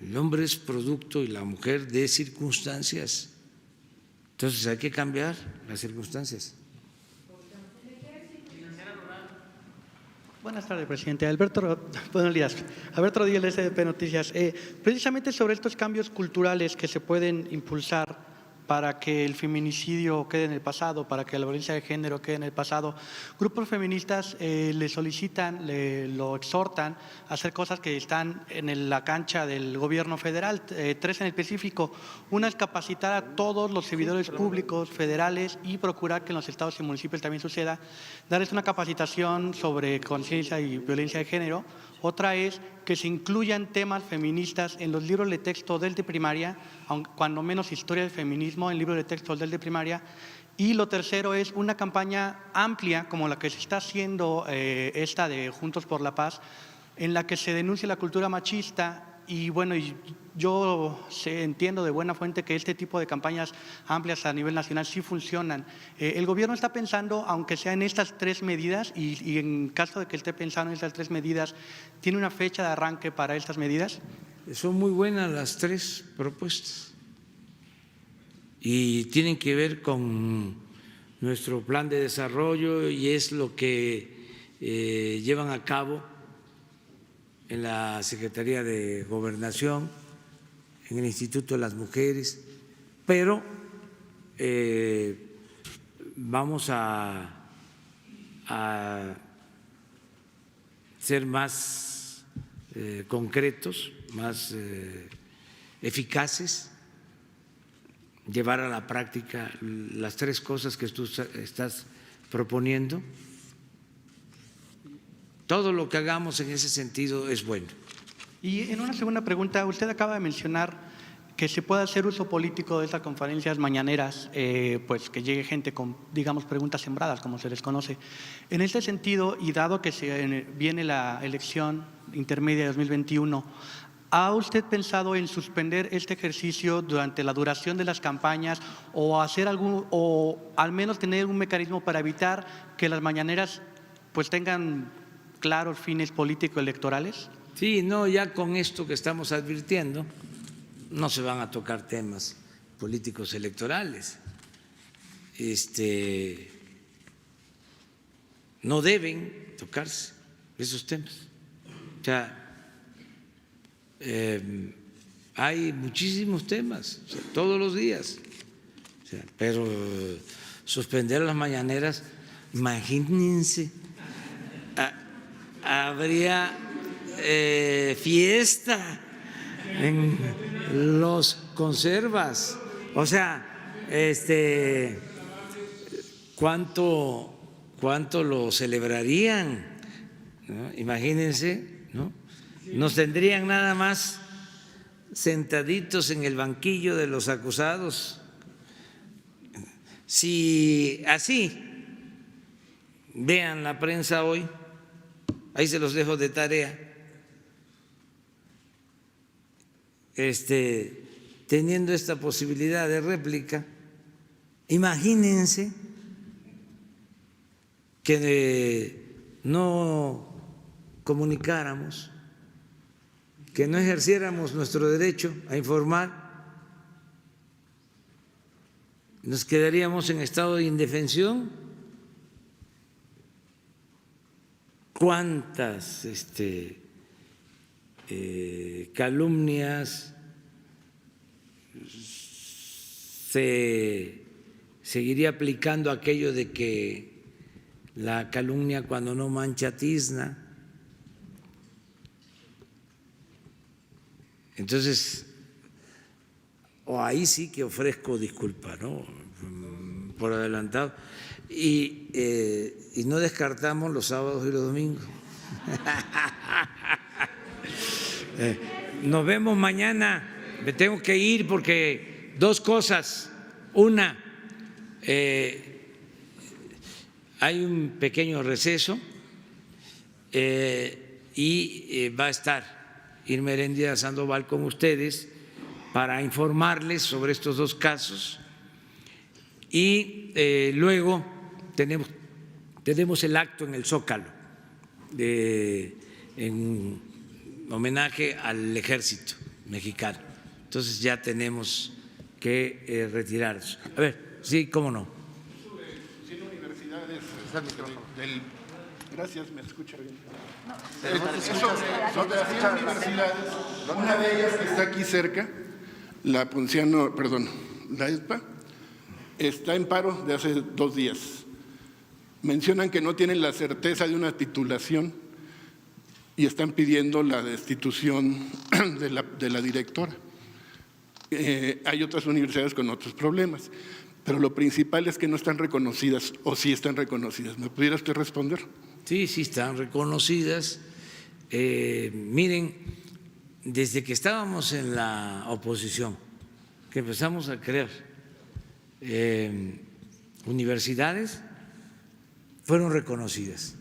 El hombre es producto y la mujer de circunstancias. Entonces hay que cambiar las circunstancias. Buenas tardes, presidente. Buenos días. Alberto Rodríguez, de SDP Noticias. Precisamente sobre estos cambios culturales que se pueden impulsar para que el feminicidio quede en el pasado, para que la violencia de género quede en el pasado, grupos feministas le solicitan, lo exhortan a hacer cosas que están en la cancha del gobierno federal, 3 en específico. Una es capacitar a todos los servidores públicos federales y procurar que en los estados y municipios también suceda, darles una capacitación sobre conciencia y violencia de género. Otra es que se incluyan temas feministas en los libros de texto del de primaria, cuando menos historia del feminismo en libros de texto del de primaria. Y lo tercero es una campaña amplia, como la que se está haciendo esta de Juntos por la Paz, en la que se denuncie la cultura machista. Y bueno, yo entiendo de buena fuente que este tipo de campañas amplias a nivel nacional sí funcionan. El gobierno está pensando, aunque sea en estas 3 medidas, y en caso de que esté pensando en estas 3 medidas, ¿tiene una fecha de arranque para estas medidas? Son muy buenas las 3 propuestas y tienen que ver con nuestro plan de desarrollo y es lo que llevan a cabo en la Secretaría de Gobernación, en el Instituto de las Mujeres, pero vamos a ser más concretos, más eficaces, llevar a la práctica las 3 cosas que tú estás proponiendo. Todo lo que hagamos en ese sentido es bueno. Y en una segunda pregunta, usted acaba de mencionar que se pueda hacer uso político de estas conferencias mañaneras, pues que llegue gente con, digamos, preguntas sembradas, como se les conoce. En este sentido, y dado que viene la elección intermedia de 2021, ¿ha usted pensado en suspender este ejercicio durante la duración de las campañas o hacer o al menos tener un mecanismo para evitar que las mañaneras pues tengan claros fines político-electorales? Sí, no, ya con esto que estamos advirtiendo, no se van a tocar temas políticos electorales. No deben tocarse esos temas. O sea, hay muchísimos temas, o sea, todos los días. O sea, pero suspender las mañaneras, imagínense, habría fiesta en los conservas, o sea, ¿cuánto lo celebrarían? ¿No? Imagínense, ¿no? Nos tendrían nada más sentaditos en el banquillo de los acusados. Si así vean la prensa hoy, ahí se los dejo de tarea, teniendo esta posibilidad de réplica, imagínense que no comunicáramos, que no ejerciéramos nuestro derecho a informar, nos quedaríamos en estado de indefensión. ¿Cuántas calumnias se seguiría aplicando aquello de que la calumnia cuando no mancha tizna? Entonces, o ahí sí que ofrezco disculpa, ¿no? Por adelantado. Y no descartamos los sábados y los domingos. Nos vemos mañana. Me tengo que ir porque dos cosas. Una, hay un pequeño receso y va a estar Irma Heréndira Sandoval con ustedes para informarles sobre estos dos casos. Y luego tenemos el acto en el Zócalo en homenaje al ejército mexicano. Entonces ya tenemos que retirarnos. A ver, sí, cómo no. 100 universidades. Gracias, ¿me escucha bien? Sobre las 100 universidades, una de ellas que está aquí cerca, la ESPA, está en paro de hace 2 días. Mencionan que no tienen la certeza de una titulación y están pidiendo la destitución de la directora. Hay otras universidades con otros problemas, pero lo principal es que no están reconocidas, o sí están reconocidas. ¿Me pudiera usted responder? Sí, sí están reconocidas. Miren, desde que estábamos en la oposición, que empezamos a crear universidades, fueron reconocidas,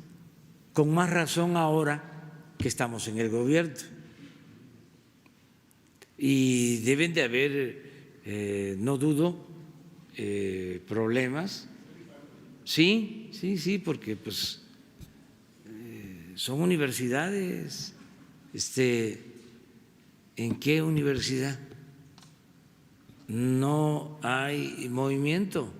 con más razón ahora que estamos en el gobierno. Y deben de haber, no dudo, problemas. Sí, porque pues son universidades. ¿En qué universidad no hay movimiento?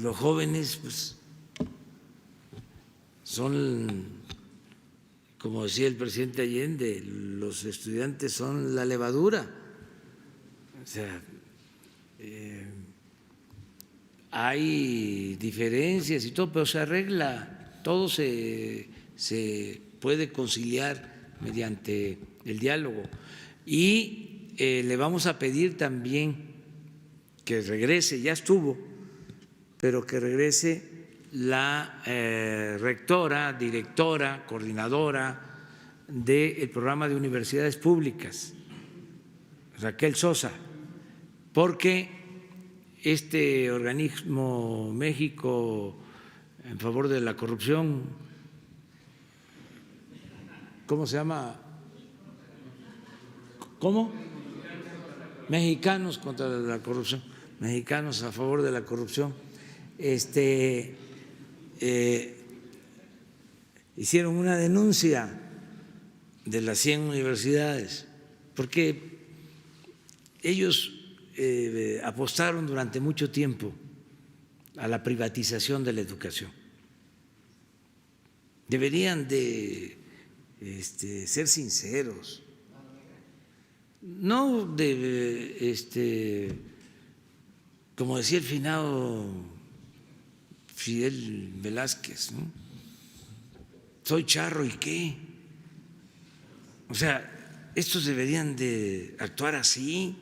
Los jóvenes pues son, como decía el presidente Allende, los estudiantes son la levadura. O sea, hay diferencias y todo, pero se arregla, todo se puede conciliar mediante el diálogo. Y le vamos a pedir también que regrese, ya estuvo, pero que regrese la rectora, directora, coordinadora del programa de universidades públicas, Raquel Sosa, porque este organismo México en favor de la corrupción, ¿cómo se llama? ¿Cómo? Mexicanos contra la corrupción, mexicanos a favor de la corrupción, hicieron una denuncia de las 100 universidades, porque ellos apostaron durante mucho tiempo a la privatización de la educación. Deberían de ser sinceros, no de como decía el finado Fidel Velázquez, ¿no? Soy charro y qué. O sea, estos deberían de actuar así,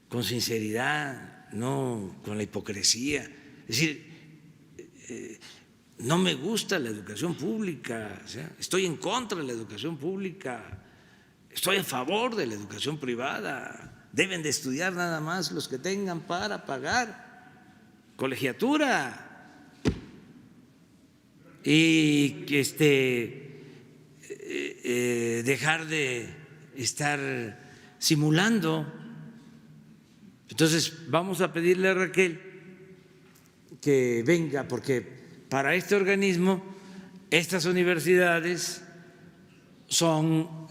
con sinceridad, no con la hipocresía. Es decir, no me gusta la educación pública, o sea, estoy en contra de la educación pública, estoy a favor de la educación privada. Deben de estudiar nada más los que tengan para pagar colegiatura y dejar de estar simulando. Entonces vamos a pedirle a Raquel que venga, porque para este organismo estas universidades son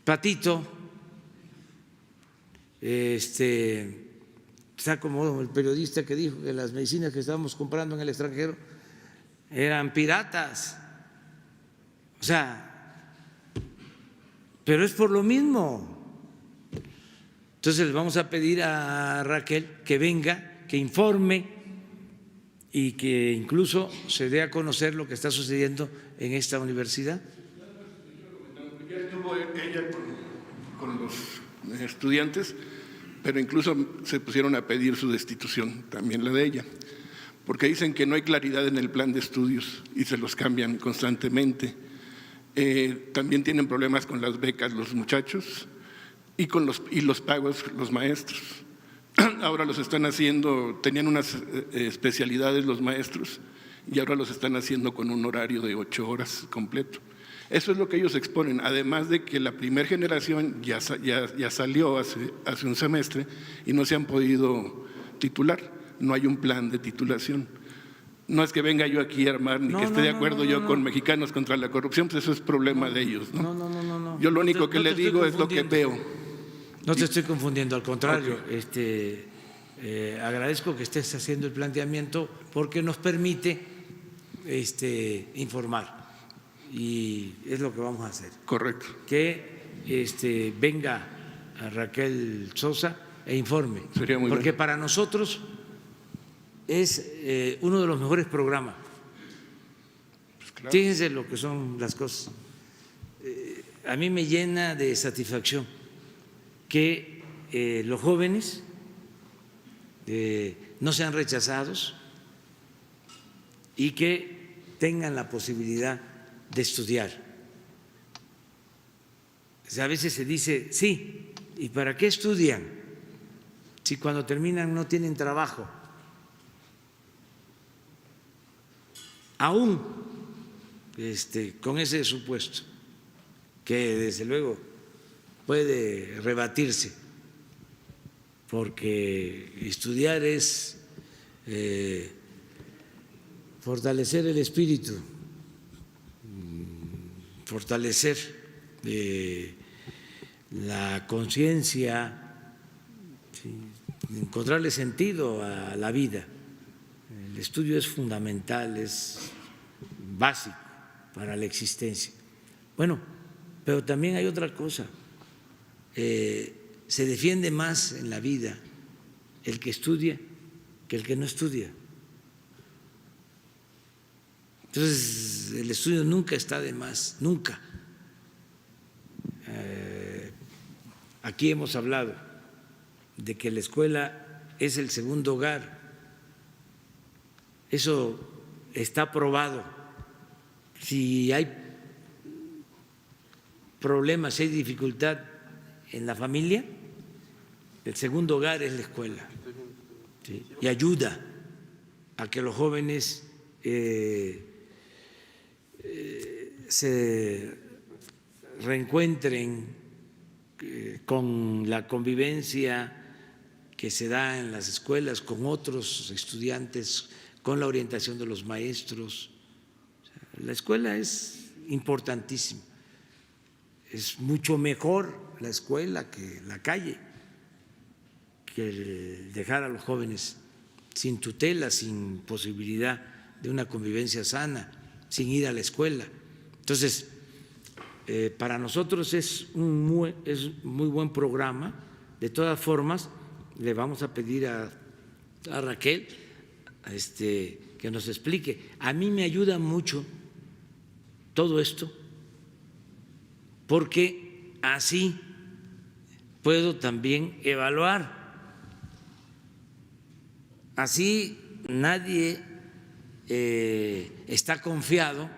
patito, está como el periodista que dijo que las medicinas que estábamos comprando en el extranjero eran piratas, o sea, pero es por lo mismo. Entonces le vamos a pedir a Raquel que venga, que informe y que incluso se dé a conocer lo que está sucediendo en esta universidad. Ya estuvo ella con los estudiantes, pero incluso se pusieron a pedir su destitución, también la de ella, porque dicen que no hay claridad en el plan de estudios y se los cambian constantemente. También tienen problemas con las becas los muchachos y con los pagos los maestros. Ahora los están haciendo, tenían unas especialidades los maestros y ahora los están haciendo con un horario de 8 horas completo. Eso es lo que ellos exponen, además de que la primera generación ya salió hace un semestre y no se han podido titular, no hay un plan de titulación. No es que venga yo aquí a armar ni que esté de acuerdo yo con Mexicanos contra la corrupción, pues eso es problema de ellos, ¿no? No. Yo lo único que le digo es lo que veo. No te estoy confundiendo, al contrario, agradezco que estés haciendo el planteamiento porque nos permite informar y es lo que vamos a hacer. Correcto. Que venga a Raquel Sosa e informe. Sería muy porque bueno. Para nosotros es uno de los mejores programas. Pues claro. Fíjense lo que son las cosas. A mí me llena de satisfacción que los jóvenes no sean rechazados y que tengan la posibilidad de estudiar. O sea, a veces se dice, sí, ¿y para qué estudian? Si cuando terminan no tienen trabajo. Aún con ese supuesto, que desde luego puede rebatirse, porque estudiar es fortalecer el espíritu, fortalecer la conciencia, encontrarle sentido a la vida. El estudio es fundamental, es básico para la existencia. Bueno, pero también hay otra cosa. Se defiende más en la vida el que estudia que el que no estudia. Entonces, el estudio nunca está de más, nunca. Aquí hemos hablado de que la escuela es el segundo hogar eso está probado. Si hay problemas, si hay dificultad en la familia, el segundo hogar es la escuela, ¿sí? Y ayuda a que los jóvenes se reencuentren con la convivencia que se da en las escuelas, con otros estudiantes, con la orientación de los maestros. La escuela es importantísima, es mucho mejor la escuela que la calle, que dejar a los jóvenes sin tutela, sin posibilidad de una convivencia sana, sin ir a la escuela. Entonces, para nosotros es muy buen programa. De todas formas, le vamos a pedir a Raquel que nos explique. A mí me ayuda mucho todo esto porque así puedo también evaluar. Así nadie está confiado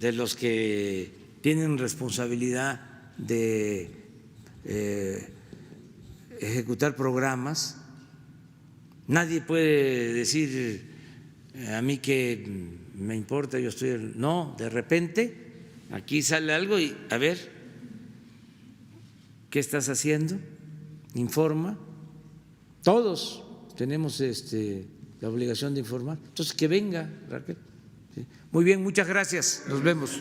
de los que tienen responsabilidad de ejecutar programas. Nadie puede decir a mí que me importa, yo estoy… No, de repente aquí sale algo y a ver, ¿qué estás haciendo? Informa. Todos tenemos la obligación de informar. Entonces, que venga, Raquel. Muy bien, muchas gracias. Nos vemos.